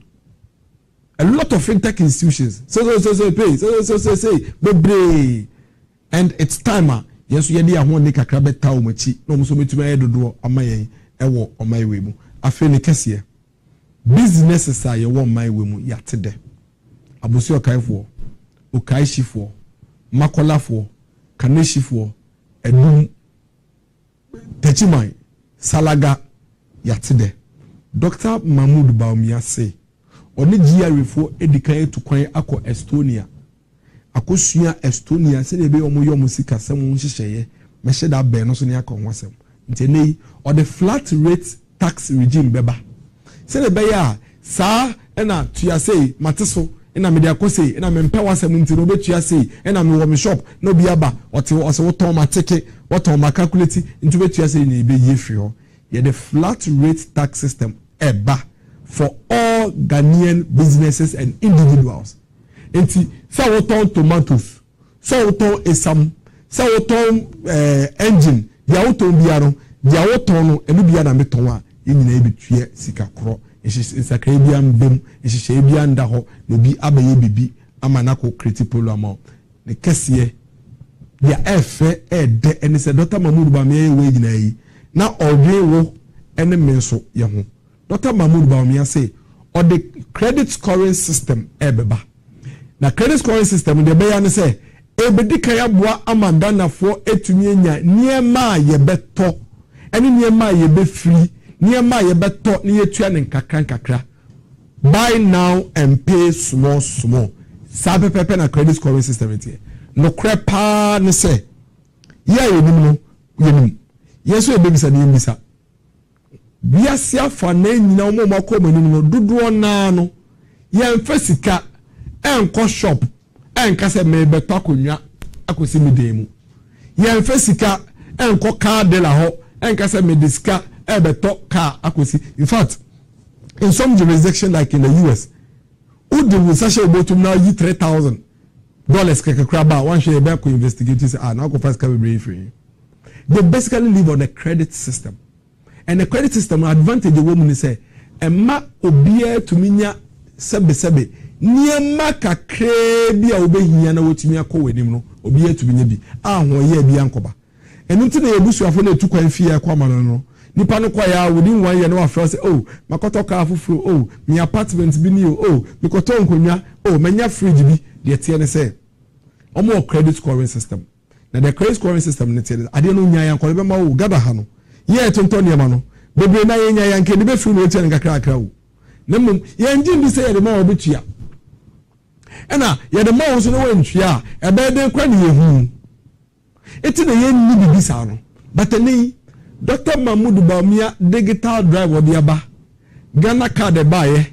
A lot of fintech institutions. And it's time. Yes, we are one nika krabe ta umachi. No muso metu me dodo amaye ewo omai we mu. Afi ne kese. Businesses are ye won mai we mu yatede. Abusi okaifo, okaishifo, makolafo, kaneshifo, edum techimai Salaga yatide. Dr. Mahmoud Bawumia say oni GRFO edikan to kwan akọ Estonia. Akosua Estonia se de be omo yo musika sem nhihye me hye da be no so ne akọ hwasem. Ntene or the flat rate tax regime beba. Se de be ya sa na tuya say mateso na me de akose na me mpa wasem ntino betua say na me wo me shop no bi aba ote wo se wo ton mateke what on my calculate into what you say in be ye free. Yeah, the flat rate tax system eba for all Ghanaian businesses and individuals. Enti sa woton tomatoes, sa woton esam, sa woton engine, dia woton bia no, dia woton no enu bia na meton a nyina ebetue sika kro. Nsakra bia mbem, ehihye bia nda ho, no bi abaye bibi amanako critical amount. Ne kese dia efe de ene se Dr. Mahmoud Bawumia we nyina yi na odwe wo ene menso ye ho. Dr. Mahmoud Bawumia say or the credit scoring system ebeba. Na credit scoring system de be ya ne say ebedi kan ya boa amandana fo etumi enya niema ye beto ene niema ye be free niema ye beto ne yetua ne nkakra buy now and pay small sabe pepe na credit scoring system etie no crepa ne say ya yenim no yenim yeso ebebisa ne yemisa biasia fa na nyina omo makomanim no dodo na no yemfa sika enko shop enka se me beto akonwa akosi medemu yemfa sika enko car dealer ho enka se me diska beto car akosi. In fact, in some jurisdiction like in the US, who do such a to now you $3,000 kekra one share back to investigate say now go first can be free. They basically live on a credit system. And the credit system advantage the woman say emma obia to minya sebe niema kakra bia obehia na wotumi akọ wanim no obia to minya bi ho ye bia nkoba. Enu nti na yebusuafo na etu kwan fie kwa mano no nipa no kwa ya within 1 year no afro say oh makoto car fufuru oh mi apartment bi ni oh mikoto nkonwa oh manya fridge bi de tie ne say omo credit scoring system. Na the credit scoring system ne tie ade no nya yan ko be ma wo gada ha no ye tonton ne ma no bebre na ye nya yan ke de be firi no tie ne kakra wo nemum ye ngin bi say ye de ma obetua ena ye de ma wo so no wantua e be de kwa ne ye hu eti na ye ni bibi sa no but ni Dr. Mahmoud Bawumia digital drive odiaba Ghana card buy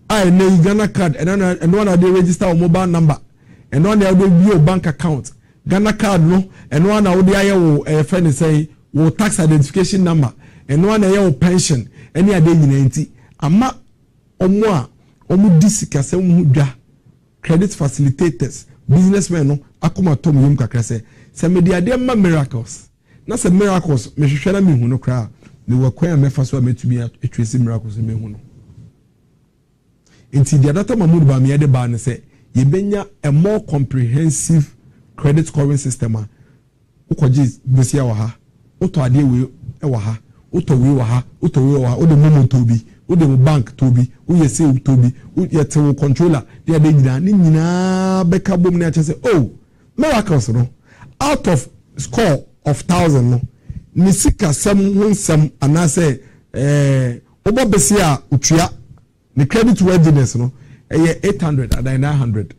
I know Ghana card and one they register a mobile number and one they view bank account Ghana card no and one they wo friend say wo tax identification number and one they pension any ade nyina ama omo disika se mu dwa credit facilitators businessmen no akoma tom yum kakra se media de ma miracles na se miracles me hwehwe na me hu no kra me wakwan me fa so metumi atwesi miracles me hu no enti dia Dr. Mahmoud Bawumia de ba ne se ye benya a more comprehensive credit scoring system a ukoji besia wa ha uto ade we e wa ha uto we wa ha uto we wa ha o de momo tobi o de bank tobi o ye se tobi o ye te controller de ade nyina ni nyina beka bom na che se oh miracles no out of score of 1,000 no ni sika sam hunsam anase obo besia utua ni credit worthiness no 800 and 900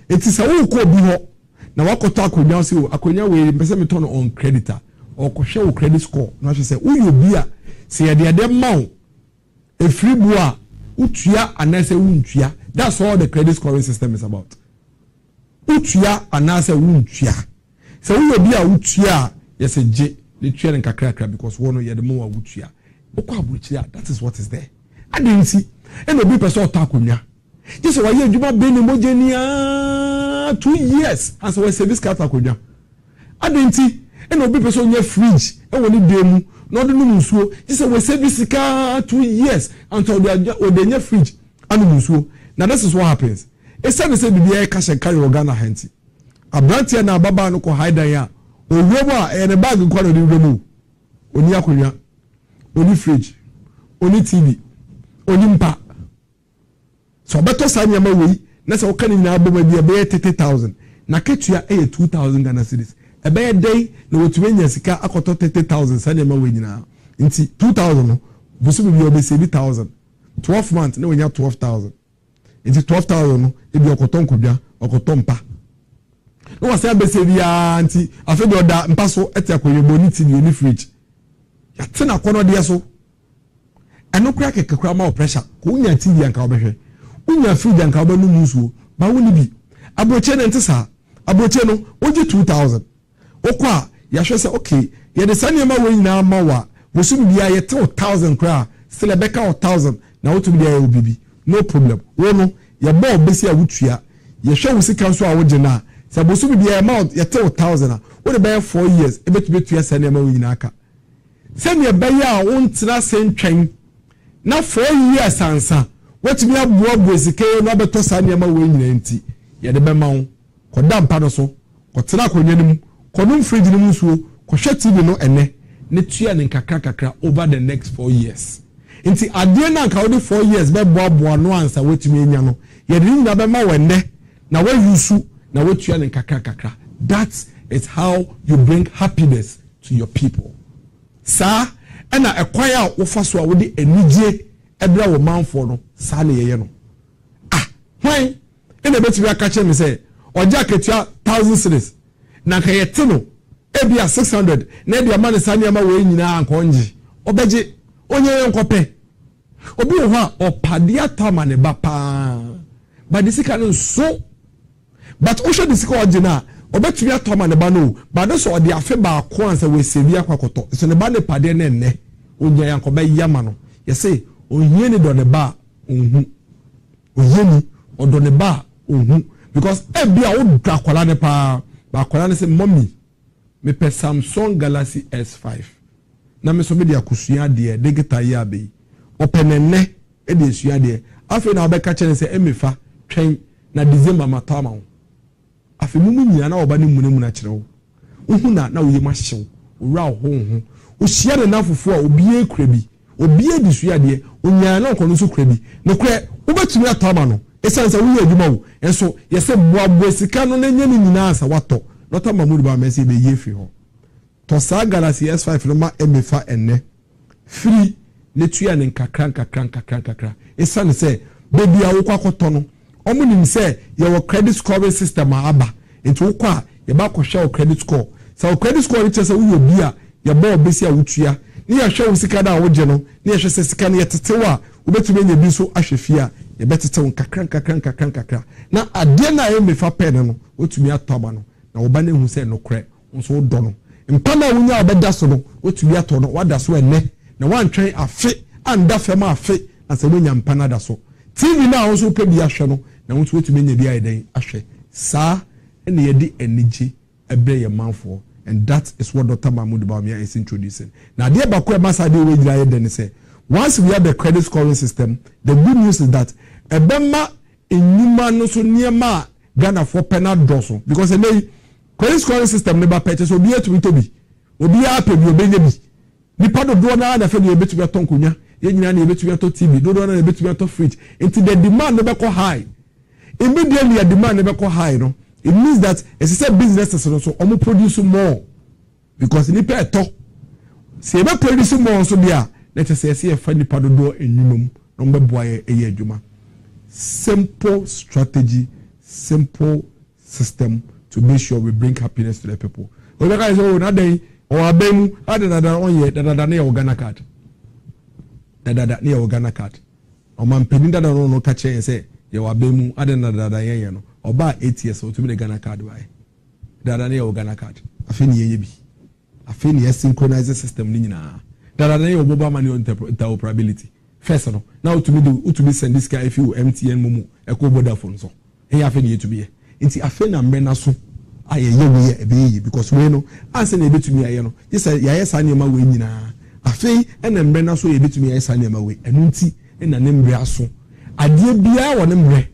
it is a wo ko bi ho na wakoto akonya se akonya we mpese meton on creditor or ko hwe wo credit score na hwe se uyo bia se ye de mawo efri bua utua anase untua. That's all the credit scoring system is about. Utua anase untua. So uyo bia utua yes a J the train and kakra because one ye the more utua. That is what is there. I didn't see and obi person takunya. This is why you juba beni mojenia 2 years as we service card takunya. I didn't see and obi person your fridge e woni demu no do nsuo. This is we service card 2 years until they your fridge and nsuo. Now this is what happens. It's time to say the cash and carry Ghana hanti. A branch na baba no ko hide ya. Owoba e ne bag ko no de mu. Oni akonya. Oni fridge. Oni TV. Oni mpa. So beto sanya ma we na se woka ni na aboma bia be 30,000. Na ketua e 2,000 Ghana cedis. E be dey na wotumenya sika akoto 30,000 sanya ma we nyina. Nti 2,000 no busu bi obe 7,000. 12 months na wenya 12,000. Nti 12,000 no e bi okoto nkobia okoto mpa. No was say be say bia nti afi do da mpa so ete akoyebo ni TV ni fridge. Ya tena kono de so. Eno kura kekekura ma pressure. Ko nya TV anka obehwe. Unya fridge anka obanu musuo. Ba woni bi. Aboche ne ntesa. Aboche no oje 2,000. Okwa ya hwe say okay ye de sane ma we nyina ma wa bosum bia ye te 1000 kra still beka 1000 na wotum bia ye obibi no problem wo no ye ba obesi a wutua ye hwe wo sika so a wo gina say bosum bia ma ye te 1000 a wo de be 4 years e betu betua sane ma we nyina aka sane ye ba ya wo ntina sentwen na 4 years ansa wetumi abuabu esike no beto sane ma we nyina nti ye de be ma wo koda mpa no so kotena konyanim konum fridge nim so kohwe TV no ene ne tua ne kakra over the next 4 years nti ade na nka wo de 4 years be boaboa no ansa wetumi enya no ye de nyina be ma wenne na we yusu na wetua ne kakra that is how you bring happiness to your people sa ena ekwan a wo fa so a wo de enije ebra wo manfo no sa na yeye no hwan ena betumi aka che me say oja ketua 1000 cedis na ka yete no ebia 600 na dia man sane ma we nyina ankonji obeje onye yenkope obi wo ha opade atama ne ba pa ba disika no so but o show disika ogina obetumi atama ne ba no ba do so ode afe ba ko ansa we sebi akwakoto so ne ba ne pade ne nne onye yankobe yama no ye say onye ni do ne ba onhu onye ni odo ne ba onhu because ebia wo dwakola ne pa ba kola ne say mommy me pe Samsung Galaxy S5 na me so be dia kusua de digital ya be openenne e de sua de afi na obeka che ne say emefa twen na December matama wo afi mumu nyina na oba ne munemu na kire wo uhu na wo ye mahyew owura ho o hia ne nafofo a obi ekura bi obi edi sua de onya na okono so kura bi ne kure obetumi atama no esanse wo ye adwuma wo enso ye se boabo sika no na nya ni nyina asa wato Dr. Mahmoud ba mesi be yefi ho to sa Galaxy S5 no ma emefa enne free ne tua ne kakra esane se baby a wo kwakoto no omunim se ye wo credit scoring system aba enti wo kwa ye ba ko hwe credit score so credit score ni chese wo bi a ye ba obesi a wotua ni ye hwe wo sika da wo je no ni ye hwe se sika ne ye tetewa wo betumi nya bi so ahwefia ye betetew kakra na ade na emefa pen no otumi atoba no na oba na hu se no kre nso do no mpana wunya obeda so no otumi ato no wada so enne na wantwen afe anda fema afe na se wonya mpana da so TV na nso pe bia hwe no na nso otumi nya bia eden ahwe sa ene ye di eniji ebre ye manfo and that is what Dr. Mahmoud Bawumia is introducing na de ba ko e masa de we gira ye den say once we have the credit scoring system the good news is that ebema enyuma no so niema Ghana for penal doso because the credit scoring system never purchase obi etumi tobi obi a pe bi obenye bi nipa do do na fe bi obetumi aton konya ye nyina na obetumi aton TV do na obetumi aton fridge until the demand never go high immediately the demand never go high no it means that as say businesses so omo produce more because nipa eto se be produce more so bia let us say e fa nipa do do enyumom no mbe boaye eye adwuma simple strategy simple system to make sure we bring happiness to the people. We guys oh na dey o abemu adada onye dada na your Ghana card. Dada na your Ghana card. O man peni dada no ka che say your abemu adada dada yen no. Oba 8 years o to be the Ghana card why. Dada na your Ghana card. Afeni ye bi. Afeni synchronize system ni nyina. Dada na your mobile money interoperability. First no. Now to be send this guy if you MTN Momo e ko Vodafone so. He afeni ye to be nti afena mrena so ayeye we ebeye because we no anse na ebetumi aye no yesa yaye sanema we nyina afei ena mrena so ebetumi aye sanema we enu nti ena ne mre aso ade bia wo ne mre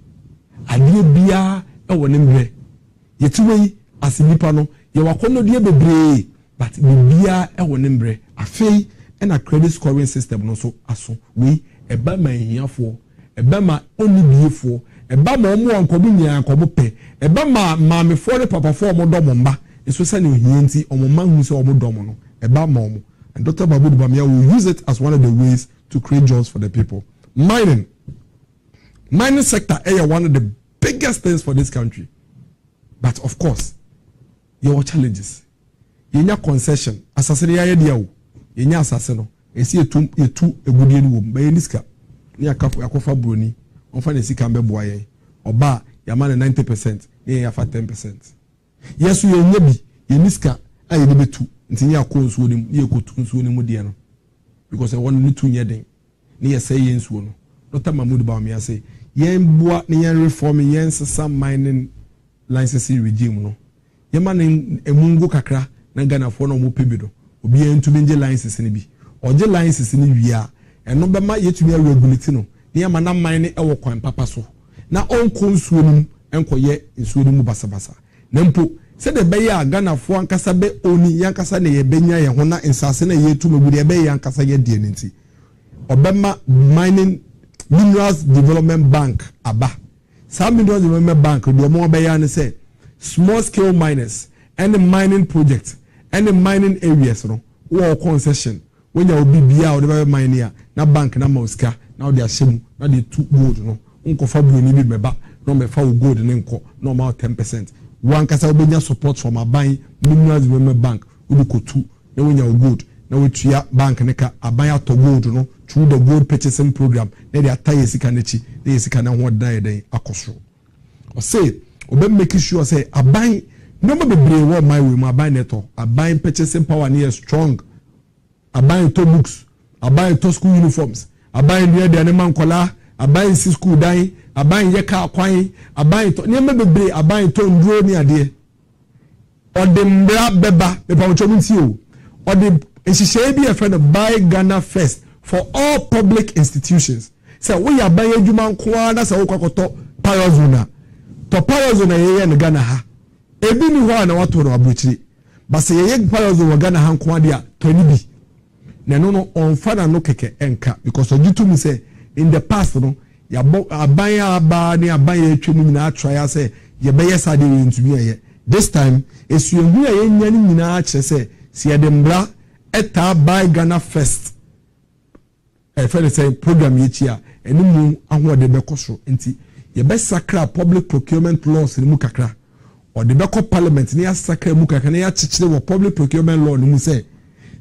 ade bia e wo ne mre yetuwe asinipa no ye wakono de bebre but bia e wo ne mre afei ena credit scoring system no so aso we eba manhiafo eba ma onibiefo eba ma omo ankobu nya ankobu pe eba ma maamefo ne papafo omo domo mba eso se ne ohienti omo manhu se omo domo no eba ma omo and Dr. Mahmoud Bawumia will use it as one of the ways to create jobs for the people. Mining sector is one of the biggest things for this country, but of course your challenges yenya concession asase ya ye dia wo yenya asase no esi etu egudie ni wo ba yeniska ni akofa broni onfa na sika mbeboa ye oba ya ma 90% ni ya fa 10%. Yesu ye nya bi yeniska aye de betu nti nya ko nsuo nim ye ko tu nsuo nim de no because I want to nye den ne ye say yen nsuo no Dr. Mahmoud Bawumia say yen boa ne yen reform yen sesa mining licensing regime no ye ma ne emungu kakra na Ghana for no mo pebido obi en tumi nje license ne bi oje license ne wia eno be ma yetumi regulate no ne ya ma na mine e wo kwan papa so na onko nsuo nim enko ye nsuo nim basabasa na mpo se de be ya Ghana for ankasa be oni yankasa ne ye benya ye ho na insase na ye tu magudi be yankasa ye die nti obema mining Minerals Development Bank aba some Minerals Development Bank do mo be ya ne say small scale miners and mining project and mining areas no wo concession when you be bia o de mine ya na bank na mauska na de ahyem na de tu gold no nko fa bu ni bi meba no me fa gold ne nko no ma 10% one kasa obenya support from aban Minerals Development Bank we ko tu na when you gold na we tua bank ne ka aban ato gold no through the gold purchasing program na de ataye sika na chi na sika na ho dan den akoso o say obe make sure say aban no be bebre wo my way mu aban neto aban purchasing power near strong aban to books aban to school uniforms aban near de man kola aban si school dan aban ye ka kwan aban to ne bebre aban to nduro ni ade o de mbra beba me pa nchomu nti o de ehihye bi e friend buy Ghana first for all public institutions say we aban adwuma nko na say wo kwakoto parozona to parozona ye ne Ghana ha ebi ni ho na wato no abrochiri ba say ye parozona Ghana ha nko ade a toni bi na no on fana no keke enka because ojitu mi say in the past no ya aban aba ni aban ye twemu nyina try say ye be yes ade ntumi ye this time esu ehu ye nya ni nyina kire say si ye de mbra eta buy Ghana first friend say program ye chia eni mu ahode be koso nti ye be sakra public procurement laws ni mu kakra or the be parliament ni sakra mu kakra na ya chichire wo public procurement law ni mu say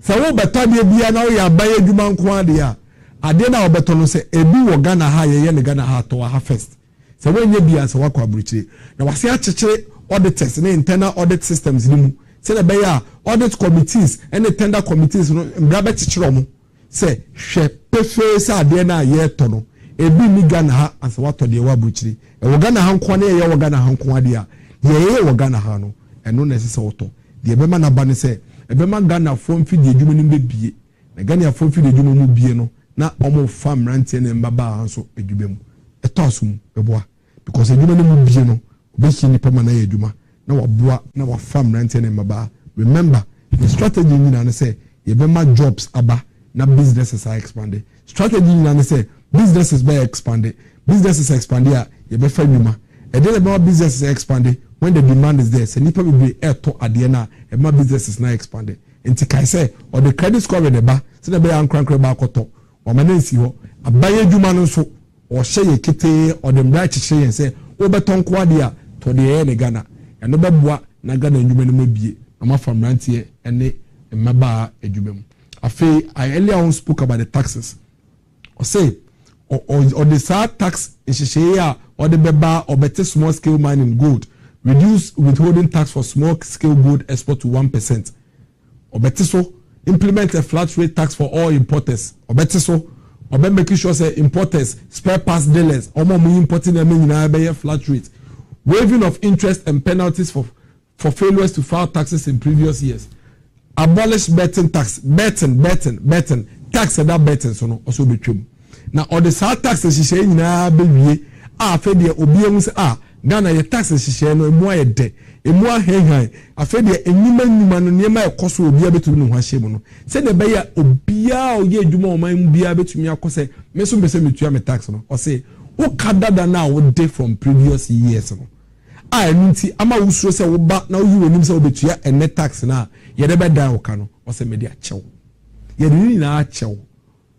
wo beto de bia na wo ya baye adwuma nko ade a ade na wo beto no say ebi wo Ghana ha ye ne Ghana ha to ha first say wo nya bia say wakwa abruchire na wase a chichire auditors na internal audit systems ni mu say na be ya audit committees and the tender committees no mbra be chichire mo say hwe pefe say ade na ye to no ebi ni Ghana ha as wato de wa abruchire e wo Ghana ha nko na ye wo Ghana ha nko ade a ye wo Ghana ha no eno na se woto de be ma na ba ne say ebema Ghana fom fi de adwuma nim bebie na Ghana fom fi de adwuma mu bie no na omo fam rantie ne mbaba hanso adwuma mu etosum eboa because adwuma nim mu bie no obehi ni pema na ye adwuma na waboa na wa fam rantie ne mbaba remember the strategy ni na say ebema jobs aba na businesses are expanded strategy ni na say businesses be expanded businesses expanded a ye be fa adwuma e dey about businesses expanded when the demand is there, say nipa be eto ade na e ma businesses na expanded. Enti kai say or the credit score de ba, say na be ankrankra ba akoto. O ma na nsi ho, abaye adwuma no so, o hye ye kete or dem da chichire yen say, o beton ko ade a to de ye ne Ghana. E no beboa na Ghana adwuma no mabie. Ama famrantie ene mmaba adwuma mu. Afi I earlier on spoke about the taxes. O say or the sad tax ehihye ya or the beba or better small scale mining gold. Reduce withholding tax for small scale gold export to 1%. Obetiso implement a flat rate tax for all importers. Obetiso obe making sure say importers, spare parts dealers, omo mu importing them in be flat rate. Waiving of interest and penalties for failures to file taxes in previous years. Abolish betting tax. Betting tax that betting so no also be true. Now all the side taxes she say nyina be wie a fe de obi emu say Ghana ye taxes share no emu ayede emu ahenhan afa de enima no niema ekoso obi abetumi no hwahye mu no se de be ya obia oye adwuma o man bia betumi akose me so bese metua me tax no o say wo kadada na wo dey from previous years no a nti ama wo suro se wo ba na wo yi wonim se wo betua ene tax na ye de be dan wo ka no o say me de achew ye de ni na achew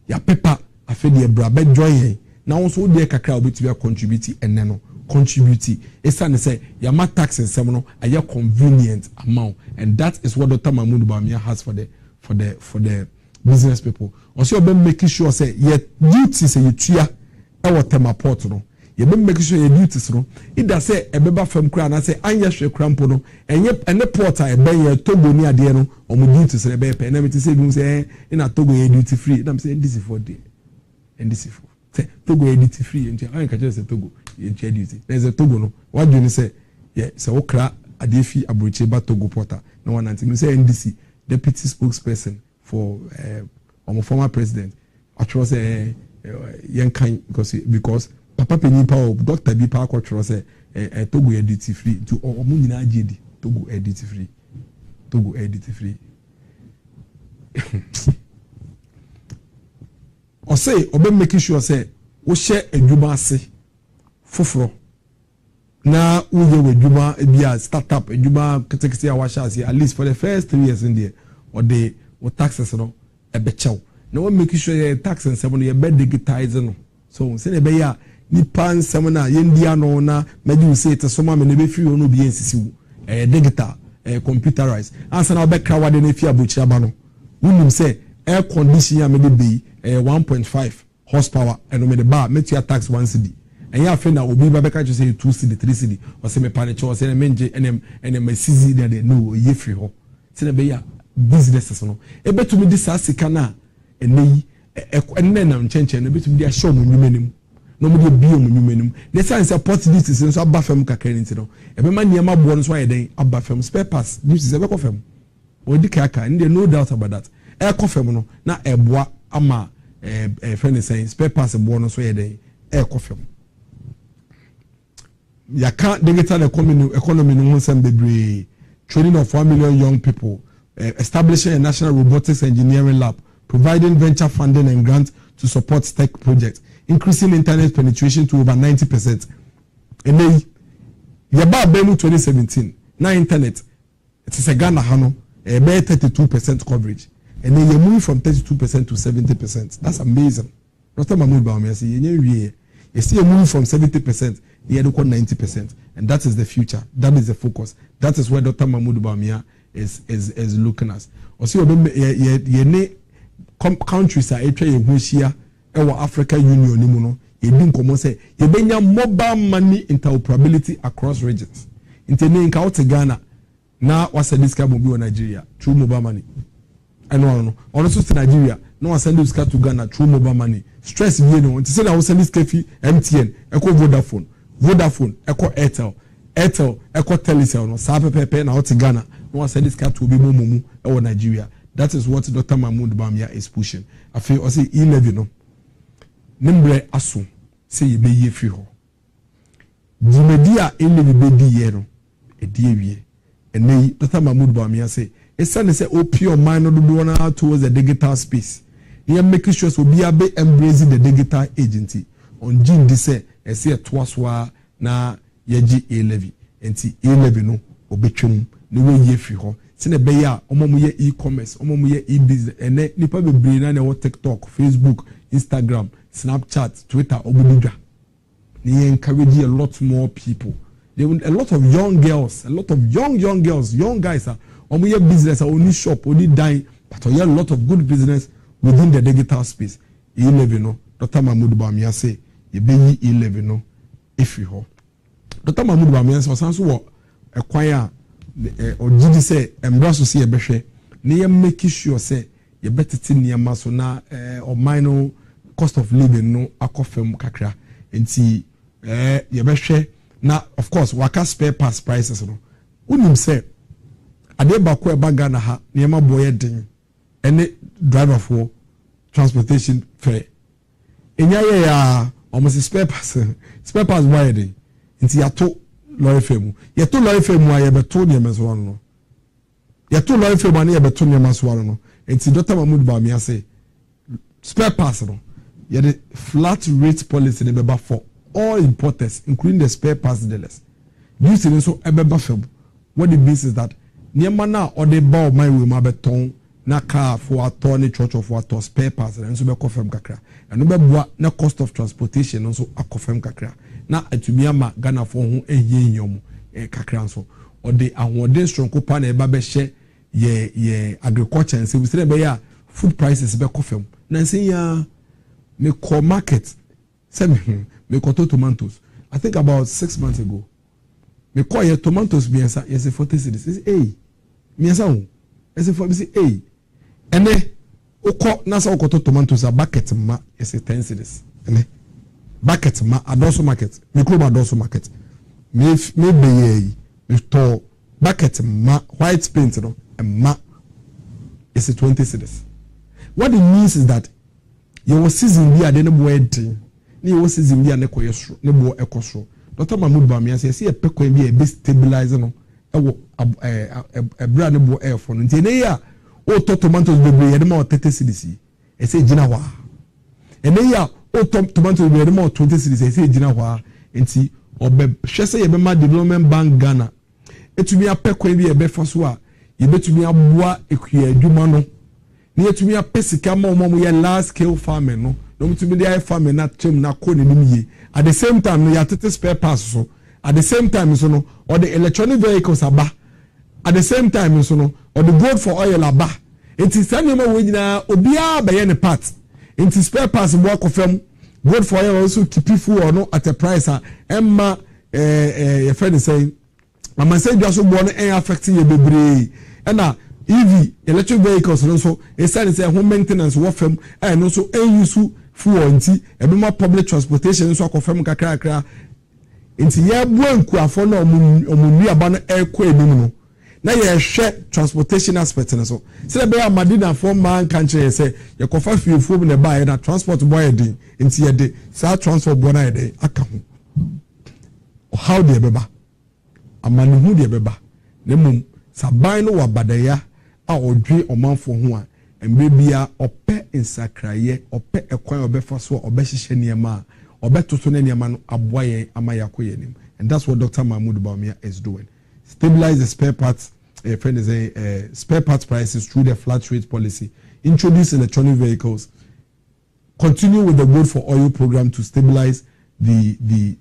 ya pepa afa de bra be joy na wo so de kakra obetumi contribute ene no contribute esane say yama tax and some no aye convenient amount and that is what Dr. Mahmoud Bawumia has for the business people. Also be making sure say your duty say you tua e water port no ye be make sure your duties no ida say ebeba fam kra na say anya hwe krampo no ene porter e ben ye Togo ni ade no omo duties na be pe na me ti say bi say ina Togo ye duty free na me say this for day and this for say Togo ye duty free nti an ka say Togo ye duty there's a Togo no what do you say yeah say okra ade fi abroche ba Togo porter no one anti me say NDC deputy spokesperson for former president actually say young kind because papa penny power Dr. B power actually say Togo duty free to omo nyina agedi Togo duty free Togo duty free o say obe make sure say wo share adwuma ase foforo na uye wedwuma bia startup adwuma ketekete a wa sha ase at least for the first 3 years in there or the taxes no ebe chew na we make sure your tax and seven you be digitize no so say be ya ni pan seven na yendia no na meji say it so ma me be free no be nsisi digital computerized answer na be kra wade na fi abuchi aba no wunim say air condition ya me be 1.5 horsepower and me the bar make your tax 1 cedi and ya fe na obi ba be ka say 2 cedi 3 cedi o say me pan che say na menje enem cedi dey no ye free ho say na be ya businesses no ebetumi di saa sika na eneyi enne na nchenchen no ebetumi di asho mu nyumanim no mu di bio mu nyumanim the sense support this nso aba fam kakra nti no ebema niema bo no so ayeden aba fam spare parts this is ebe fam odi kaka and there no doubt about that fam no na eboa ama friend say spare parts bo no so ayeden fam yaka digital economy no nsem bebre training of 1 million young people establishing a national robotics engineering lab, providing venture funding and grants to support tech projects, increasing internet penetration to over 90%. And then, yaba bemu 2017, na internet, it is a Ghana hano, a bare 32% coverage. And then you move from 32% to 70%. That's amazing. Dr. Mahmoud Bawumia say, you see a move from 70%, you had 90%. And that is the future. That is the focus. That is where Dr. Mahmoud Bawumia is looking at. Also, ye countries are here Africa Union ni muno. Ye bin komo say ye benya mobile money interoperability across regions. Intene nka out Ghana na wasa this card mobile Nigeria through mobile money. I know. Also to Nigeria no wasa send this card to Ghana through mobile money. Stress you know. Until say na wasa this kefi MTN, eko Vodafone, eko Airtel, eko Telecel no. Sa pepe na out Ghana. No one said this cat will be mumu or Nigeria. That is what Dr. Mahmoud Bawumia is pushing. I feel I say E11 no. Nimbre asu say ye be ye free ho. Di media E11 be di ye no. E di wie. And nay Dr. Mahmoud Bawumia say esan say open your mind no do na towards the digital space. He make sure so be embracing the digital agency. On June this say a twaswa na yeji E11. Enti E11 no obetwem the way ye free ho sine be ya omomu ye e-commerce omomu ye e-business ene nipa bebre na na TikTok, Facebook, Instagram, Snapchat, Twitter obududwa they encourage a lot more people. A lot of young girls, a lot of young girls, young guys are omomu ye business only shop only dine but a lot of good business within the digital space. E11 no Dr. Mahmoud Bawumia say ye be E11 no if you ho Dr. Mahmoud Bawumia say osanso wo ekwaya or did say embrace see a behwe na ye make sure say ye betete niam so na or minor cost of living no akofem kakra enti ye behwe na of course waka spare parts prices no unim say ade ba ko e ba Ghana ha niam boye den ene driver for transportation fare enya ye ya almost spare parts why dey enti yato lawyer femu yeto lawyer femu aye beto ne meso no yeto lawyer femu ane ye beto ne meso no enti Dr. Mahmoud Bawumia say spare parts no ye the flat rate policy ne beba for all importers including the spare parts dealers this is so ebeba femu what it means is that niema na or the bow my we ma beton na car for attorney church of what spare parts and so be confirm kakra and no be boa na cost of transportation so akofem kakra na atumi ama Ghana for ho ehye nyom kakra so or the ahode strong kopa na eba be hye ye agriculture and service be ya food prices be kofem na nsin ya me ko market say me ko tomatoes I think about 6 months ago. Me call your tomatoes miensa, yes, 40 cedis. Is hey, miensa who? Yes, 40 cedis. Hey, and then oko nasa oko tomatoes a bucket ma, yes, 10 cedis. And bucket ma, adoso market. Me club adoso market. Me be me to bucket ma white paint no, and ma is 20 cedis. What it means is that your season be a den wedding. Ni season bi ane koyesro ne bo ekosro Dr. Mahmoud Bawumia say e pekwan bi e be stabilize no e wo ebra ne bo air for no nti ne ya o to tomatoes bebre ye de ma 30 cedis e say gina wa ene ya o to tomatoes bebre de ma 20 cedis e say gina wa nti obe hwese ye be ma development bank Ghana etumi apekwan bi e be faso a ye betumi aboa ekua adwuma no ne etumi apesika ma omo ye large scale farming no no to be the farm na chem na ko ne at the same time no ya tete spare parts so at the same time so no or the electronic vehicles aba at the same time so no or the gold for oil aba it is anima we nyina obia be ye ne part it spare parts bo akofam gold for oil also keep full or no at a price emma your friend is saying mama say just bo no affecting ye bebre na EV electric vehicles so e say home maintenance wo fam no so use fuel nti ebema public transportation so akofam kakra nti ye buanku afo na omunu aba no ekọ enim no na ye hwe transportation aspect no so say be amadina for man country say ye kofa fiefo na ba ye na transport boy din nti ye de sa transport boy na ye de aka ho how de beba amani hu de beba ne mum saban no wabadaya a odwe omanfo ho a embebia ope insakraye ope ekwan obefa so obehihye niema obetoto na niema no aboye amayakoye nim. And that's what Dr. Mahmoud Bawumia is doing. Stabilize the spare parts spare parts prices through the flat rate policy, introduce electronic vehicles, continue with the Good for Oil program to stabilize the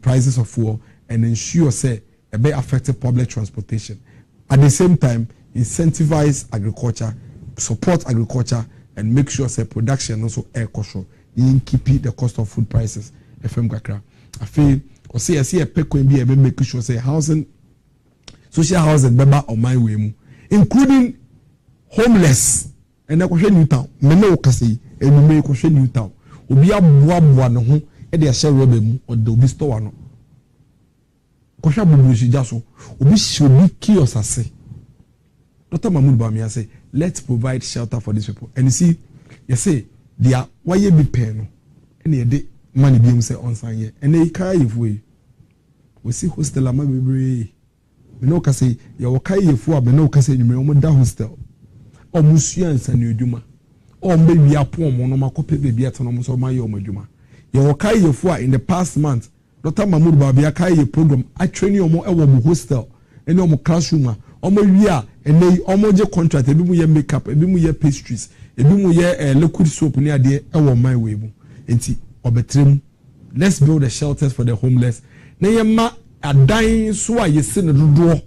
prices of fuel and ensure say a bit affected public transportation. At the same time, incentivize agriculture, support agriculture, and make sure say production also air control. You keep the cost of food prices. FM Kakra. I feel or say I see a peck when be able make sure say housing, social housing beba on my way, including homeless. And I question New Town. Meno kasi and me question New Town. Obi aboa no ho e de share robe mu or the obi store no. Kosha bubu shi jaso obi shobi kiosk ase. Dr. Mahmoud Bawumia say let's provide shelter for these people. And you see, you say they are why you be paying and you de money be say on sign here and they carry if we see hostel ama bebre. Me no ka say you carry if we me no ka say you me omo da hostel. O musua nsa na edwuma. O mbe wi apo omo no makope bebi atono mo so maye omo edwuma. You carry if we in the past month Dr. Mahmoud Bawumia carry a program I train you omo e wo hostel and omo classroom omo wi a ene omo je contract ebi mu ye makeup ebi mu ye pastries ebi mu ye liquid soap ni ade e wo my way mu enti obetrem. Let's build the shelters for the homeless na ye ma adan so a yesi ne dodo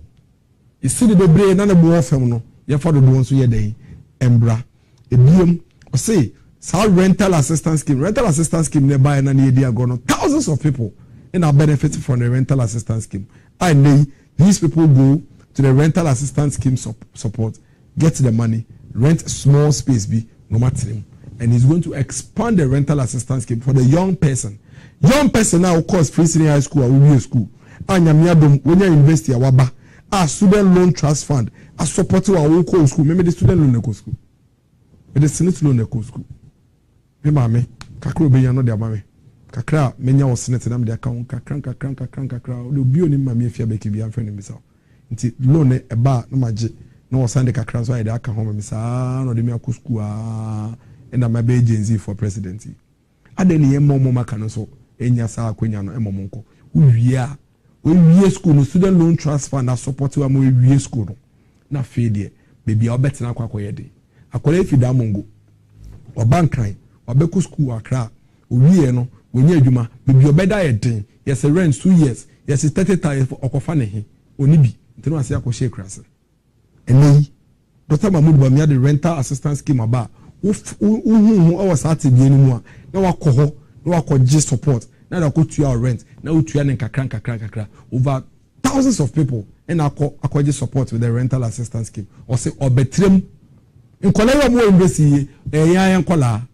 yesi ne bebre na na bo fam no ye fa dodo so ye den embra ebiem o say sa rental assistance scheme ne buy na ne dia go no thousands of people in are benefiting from the rental assistance scheme. I know these people go to the rental assistance scheme support, get the money, rent a small space be no matter him, and he's going to expand the rental assistance scheme for the young person. Young person now, of course, free senior high school or real school. Anyamiadum when you university awaba, a student loan trust fund, a support to our local school. Maybe the student loan eco school, but the senate loan eco school. Remember me, kakro be no their mommy. Kakra menya was senate nam their account kakra. The bio ni mami efia beki bi amfrɛ ne bisa. Nti loan e ba na maje na was send kakra so ide aka home misa no de me akɔ school and my be agency for presidency. Adeni ye momo maka no so enya sa akwanya no emomo nko. We school no student loan trust fund na support wa mo we school no. Na fe de baby obet na akwakoye de. Akɔre fi da mongo. Obankran, obekɔ school akra. Owie no when you adwuma baby obeda ye den. Yes a rent 2 years. Yes 30,000 okofa ne he. Onibi nti no ase akɔhye krase. Eni Dr. Mahmoud Bawumia the rental assistance scheme aba. Hu o was at the anymore. No wakɔ hɔ, no wakɔ support. Now they go to your rent. Now to your kakra. Over thousands of people and I support with the rental assistance scheme. Or say or betrim. In Korea more investi yan kola.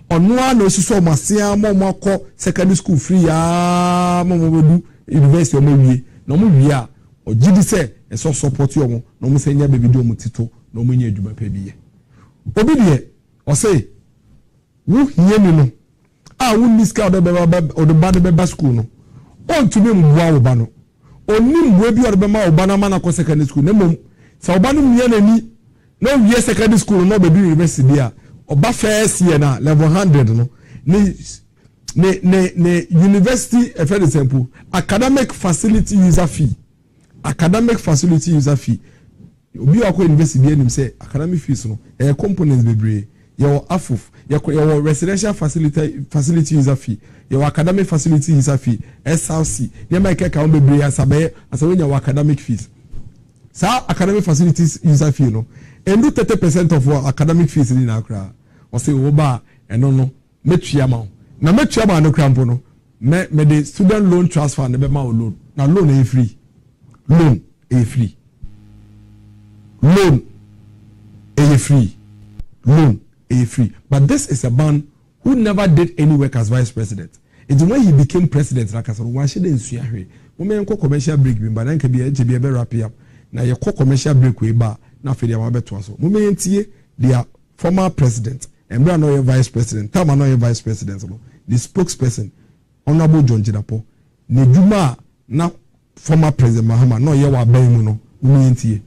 On one no so masia mo ko secondary school free mo do university mo wie. No mo wie a o gidi say e so support you mo no mo say nya baby do mo tito no mo nya adwuma pa biye. Obi de o say wo hie mi no a wo miska o de baba school no on to me mbuwa wo ba no oni mbuwa bi o de ma wo ba na ma na ko secondary school na mom sa wo ba no mie na ni no wie secondary school no be university dia oba first year na level 100 no ne university for example academic facility user fee obi akọ university bi anim say academic fees no components bebre your afuf your residential facility user fee your academic facility user fee SRC ne ma ke ka bebre asabe your academic fees sa academic facilities user fee no and do 30% of our academic fees in Accra or say oba eno no metua ma na metua ma no krampo no me the student loan trust fund be ma loan na loan e free loan a free but this is a man who never did any work as vice president. It's when he became president like I said one shede nsua hwe mo me enko commercial break bi but na nka bi e be wrap up na ye commercial break we ba na fe dia ma beto aso mo me ntie their former president Embra no vice president Tama no vice president no the spokesperson Honorable John Jidapo ne djuma na former president Mahama no ye wa ban mu no mo ntie.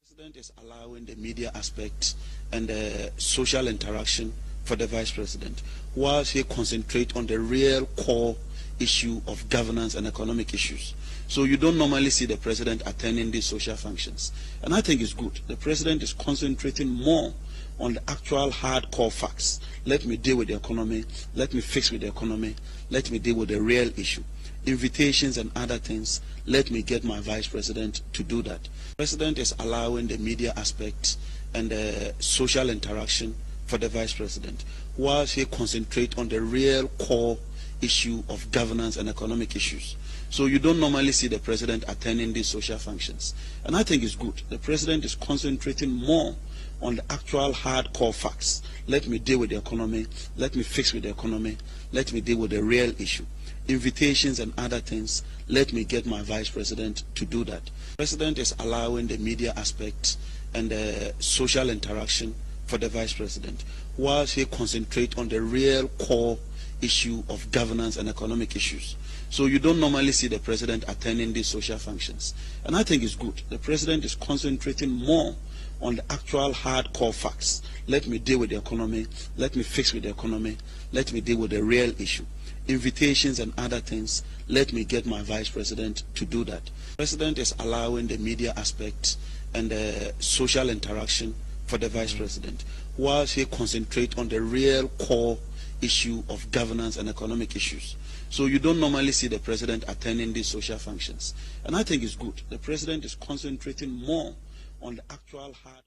President is allowing the media aspect and the social interaction for the vice president whilst he concentrate on the real core issue of governance and economic issues. So you don't normally see the president attending these social functions. And I think it's good. The president is concentrating more on the actual hardcore facts. Let me deal with the economy. Let me fix with the economy. Let me deal with the real issue. Invitations and other things, let me get my vice president to do that. The president is allowing the media aspect and the social interaction for the vice president whilst he concentrate on the real core issue of governance and economic issues. So you don't normally see the president attending these social functions. And I think it's good. The president is concentrating more on the actual hardcore facts. Let me deal with the economy. Let me fix with the economy. Let me deal with the real issue. Invitations and other things, let me get my vice president to do that. The president is allowing the media aspect and the social interaction for the vice president whilst he concentrate on the real core issue of governance and economic issues. So you don't normally see the president attending these social functions. And I think it's good. The president is concentrating more on the actual hardcore facts. Let me deal with the economy. Let me fix with the economy. Let me deal with the real issue. Invitations and other things, let me get my vice president to do that. The president is allowing the media aspect and the social interaction for the vice president whilst he concentrate on the real core issue of governance and economic issues. So you don't normally see the president attending these social functions. And I think it's good. The president is concentrating more on the actual hard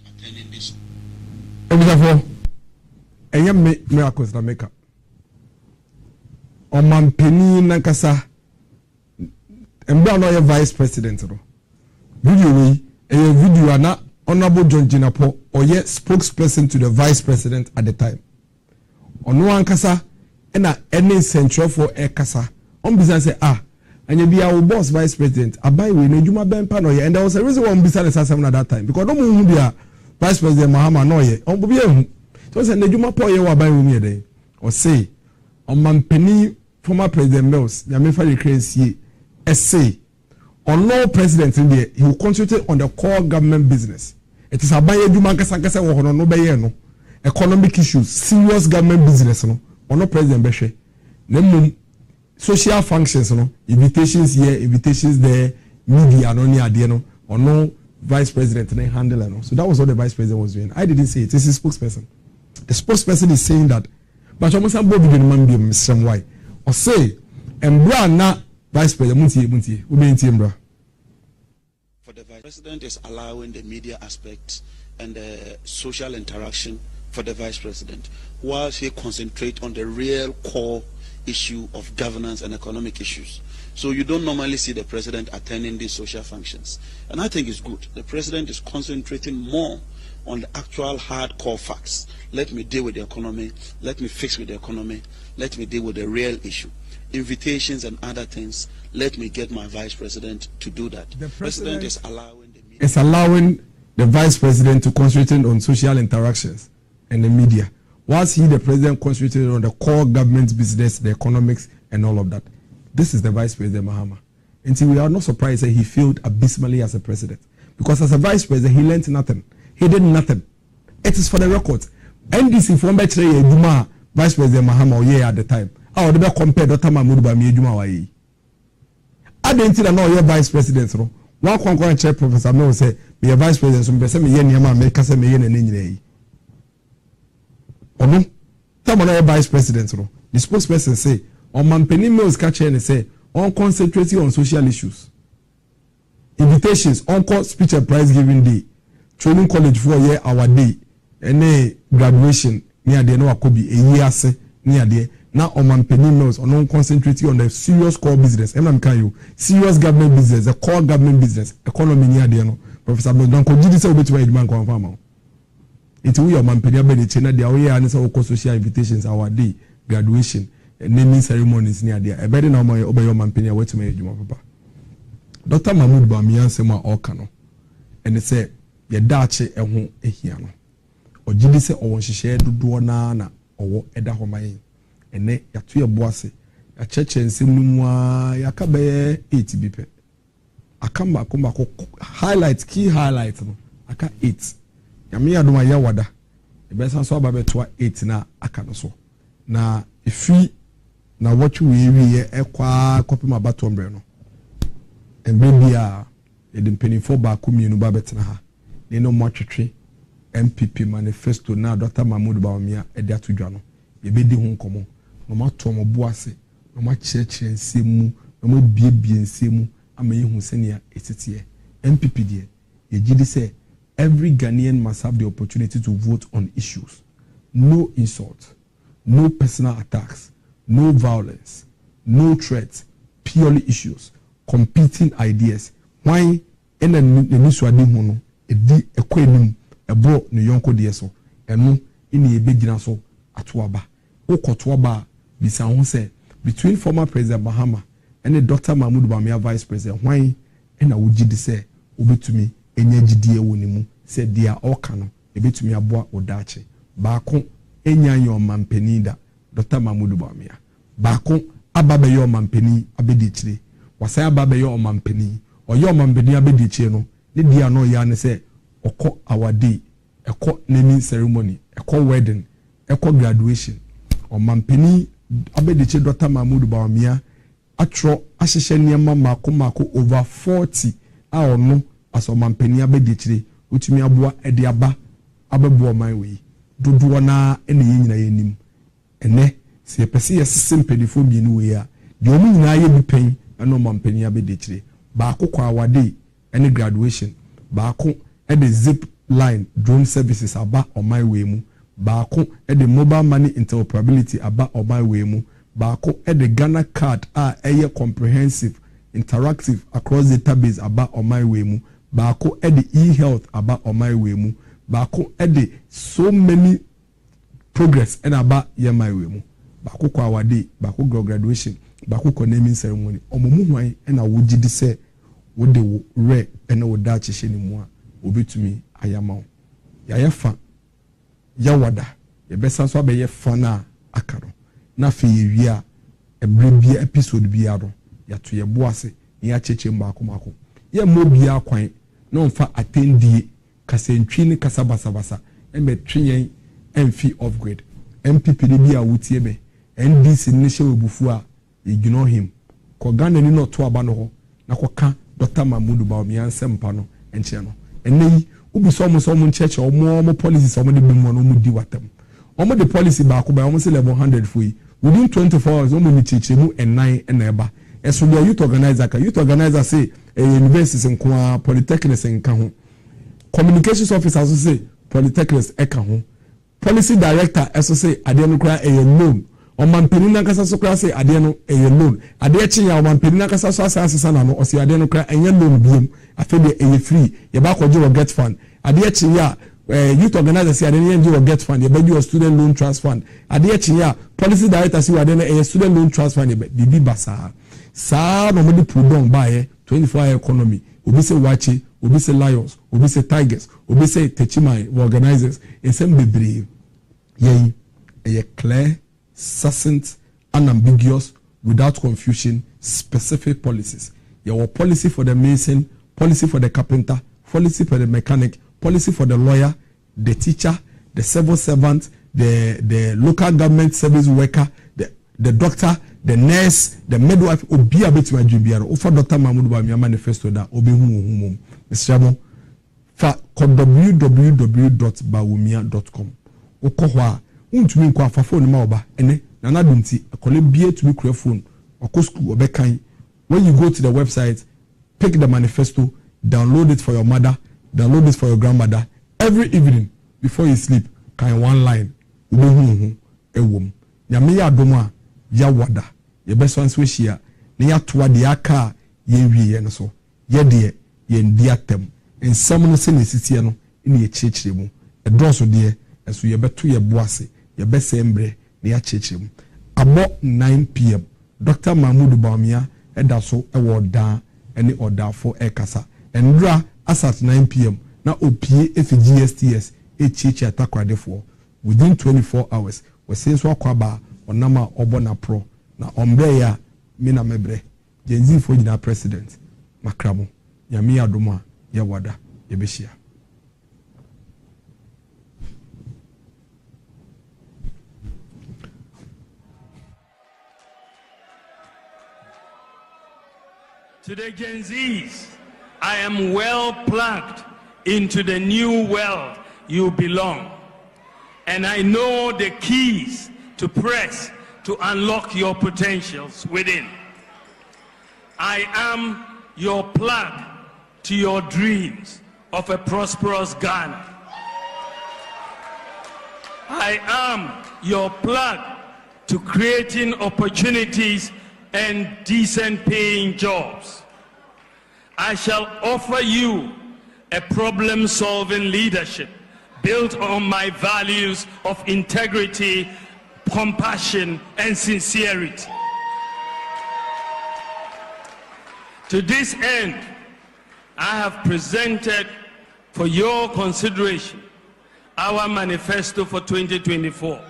attending this. Miracles na make up. Omampeni nankasa embra no ye vice president no. Video ana Honorable John Jidapo or ye spokesperson to the vice president at the time. Ono ankasa ena any central for ekasa on business say and you be our boss vice president abai we na djuma bempa no ye and there was a reason why on business assembly at that time because no mu be vice president Mahama no ye on be ehu so say na djuma po ye wa abai we me dey or say on mampeni former president Mills Nyamefa Recreancy essay on no president in there he will concentrate on the core government business. It is abai djuma kasa wo hono no be ye no economic issues serious government business no ono president behwe nemu social functions no invitations here invitations there media no ni ade no ono vice president na handle no. So that was what the vice president was doing. I didn't say it. It's a spokesperson. The spokesperson is saying that but almost am bobi no man bi Mr. Why or say embra na vice president muntie we be ntie embra. For the vice president is allowing the media aspect and the social interaction for the vice president whilst he concentrate on the real core issue of governance and economic issues. So you don't normally see the president attending these social functions. And I think it's good. The president is concentrating more on the actual hardcore facts. Let me deal with the economy. Let me fix with the economy. Let me deal with the real issue. Invitations and other things, let me get my vice president to do that. The president is allowing the media. It's allowing the vice president to concentrate on social interactions and the media. Whilst the president concentrated on the core government business, the economics, and all of that. This is the vice president, Mahama. And we are not surprised that he failed abysmally as a president. Because as a vice president, he learned nothing. He did nothing. It is for the record. NDC from Betray Vice President Mahama Oye at the time. I would never compare Dr. Mahmoud Bami Ejuma Waye. I didn't think I know your vice president. One can check Professor Mel say, be a vice president, some person me Yama make us a million and in or no? Someone a vice president. The spokesperson say, on Mampeni Mills catch and say, on concentrating on social issues. Invitations, on call speech and prize giving day. Training college for a year our day. And graduation near the no could be a year say near there. Now on Mampeni Mills on non concentrating on the serious core business. Serious government business, the core government business, economy near there no. Professor Don could you say which way man confirm? It's we are Mampeni Abedi China, the way and so social invitations our day, graduation, naming ceremonies near there. A better now my obey your Mampeni away to make you papa. Dr. Mahmoud Bamiyan Sema Okano. And they say ye dache ehun ehia no ogidi se owo hihye dodo na owo eda homaye ene yato ye boase ya cheche nsem numu a yakabe 8 bipe akamba komba highlight key highlight no aka 8 yame adoma ya wada e be san so aba beto 8 na aka no so na ifi na watchu we ekwa kopima batombre no embebia edempeni for ba kumienu ba betena ha no mwatwetwe MPP manifesto na Dr. Mahmoud Bawumia ede atodwa no yebedi ho nkomo no mato mo boase no makyekye nsemu no mabiebie nsemu amayihu senia etete MPP die yegidi say every Ghanaian must have the opportunity to vote on issues. No insult, no personal attacks, no violence, no threats, purely issues, competing ideas. Why ena niswade hu no edi ekwanim ebo ne yonko de so eno ine ebegina so atoaba okotoaba bisa ho se between former president Mahama and Dr. Mahmoud Bawumia vice president why ena wogidi se obetumi enya gidie wonimu se dia oka no ebetumi aboa odache baako enya yo mampenida Dr. Mahmoud Bawumia baako ababe yo mampeni abedi chire wasaya ababe yo mampeni oyo mampeni abedi chire no ne dia no ya ne se oko awade eko naming ceremony eko wedding eko graduation o mampeni abediche Dr. Mahmoud Bawumia atro ahyehye niam mako over 40 a ono aso mampeni abediche utumi aboa ede aba abebo man we dodo na ene nyina yenim ene se pese yes mpedifo bienu we a de omu nyina ye bipen eno mampeni abediche baako kwa awade ene graduation baako at the zip line drone services aba on my way mu baako at the mobile money interoperability aba on my way mu baako at the Ghana card a comprehensive interactive across the database aba on my way mu baako at the e-health aba on my way mu baako at the so many progress and aba ye my way mu baako kwa awade baako graduation baako ko naming ceremony omomu hwan na wogidi se wode wo re ena wo da chehye ni mu a obetumi ayama ya yefa ya wada ye besa so abe ye fa na akaro na fe yewi a ebre bia episode bia do ya to ye boase ni ya cheche mbako mako ye mo bia kwan na onfa attendie kasentwi ni kasabasabasa embe twenyen emfi off grade MPP de bia wutie be NDC ni hye webufu a ignore him ko Ghana ni no to aba no ho na ko ka Dr. Mahmoud Bawumia nsempa no enche no ene ubi so mo church omo policies omo de bemu no omo di watam omo de policy ba ko ba omo se level 100 for yi within 24 hours omo ni chiche mu ennan na eba eso the youth organizer say universities nko polytechnics nka ho communications officer so say polytechnics eka ho policy director eso say ade no kra loan Omanpenina kasa so kra say ade no eye loan ade echi ya omanpenina kasa so asasa na no o say ade no kra enye loan biom afi de eye free ye ba kwaje wo get fund ade echi ya youth organizer say ade no enje wo get fund ye ba do student loan trust fund ade echi ya policy director say ade no eye student loan trust fund ye bibi basa sa no mo de prodon ba ye 24-hour economy obi say wachi obi say lions obi say tigers obi say techimai organizers ensem bebre ye clear, succinct, unambiguous, without confusion, specific policies. Your policy for the mason, policy for the carpenter, policy for the mechanic, policy for the lawyer, the teacher, the civil servant, the local government service worker, the doctor, the nurse, the midwife. Obi abeti ma jubiaro. Ofa Dr. Mahmoud Bawumia manifesto da obi hu. Mr. Jamo, fa www.bawumia.com. Okohwa untumi nkwa fa phone ma oba ene nana dunti akole bie tumi kura phone oko school obekan. When you go to the website, pick the manifesto, download it for your mother, download it for your grandmother. Every evening before you sleep, can one line hu ewom nyame ya domo a ya wada ye beso anso hia ne ya toa de aka ye wie no so ye de ye ndi atem ensam no se ne sitie no ne ye chechire mu edroso de eso ye beto ye boase ye bese mbre ne ya chechire mu abo 9 pm Dr. Mahmoud Bawumia eda so ewo dan ene odafo ekasa endra asat 9 pm na opie FGSTS echichi atakwadefo within 24 hours we say so akwaba onama obona pro na ombre ya mina mebre genzi fo nyina president makramo nyame adoma ya wada yebeshia. To the Gen Zs, I am well plugged into the new world you belong. And I know the keys to press to unlock your potentials within. I am your plug to your dreams of a prosperous Ghana. I am your plug to creating opportunities and decent paying jobs. I shall offer you a problem-solving leadership built on my values of integrity, compassion, and sincerity. To this end, I have presented for your consideration our manifesto for 2024.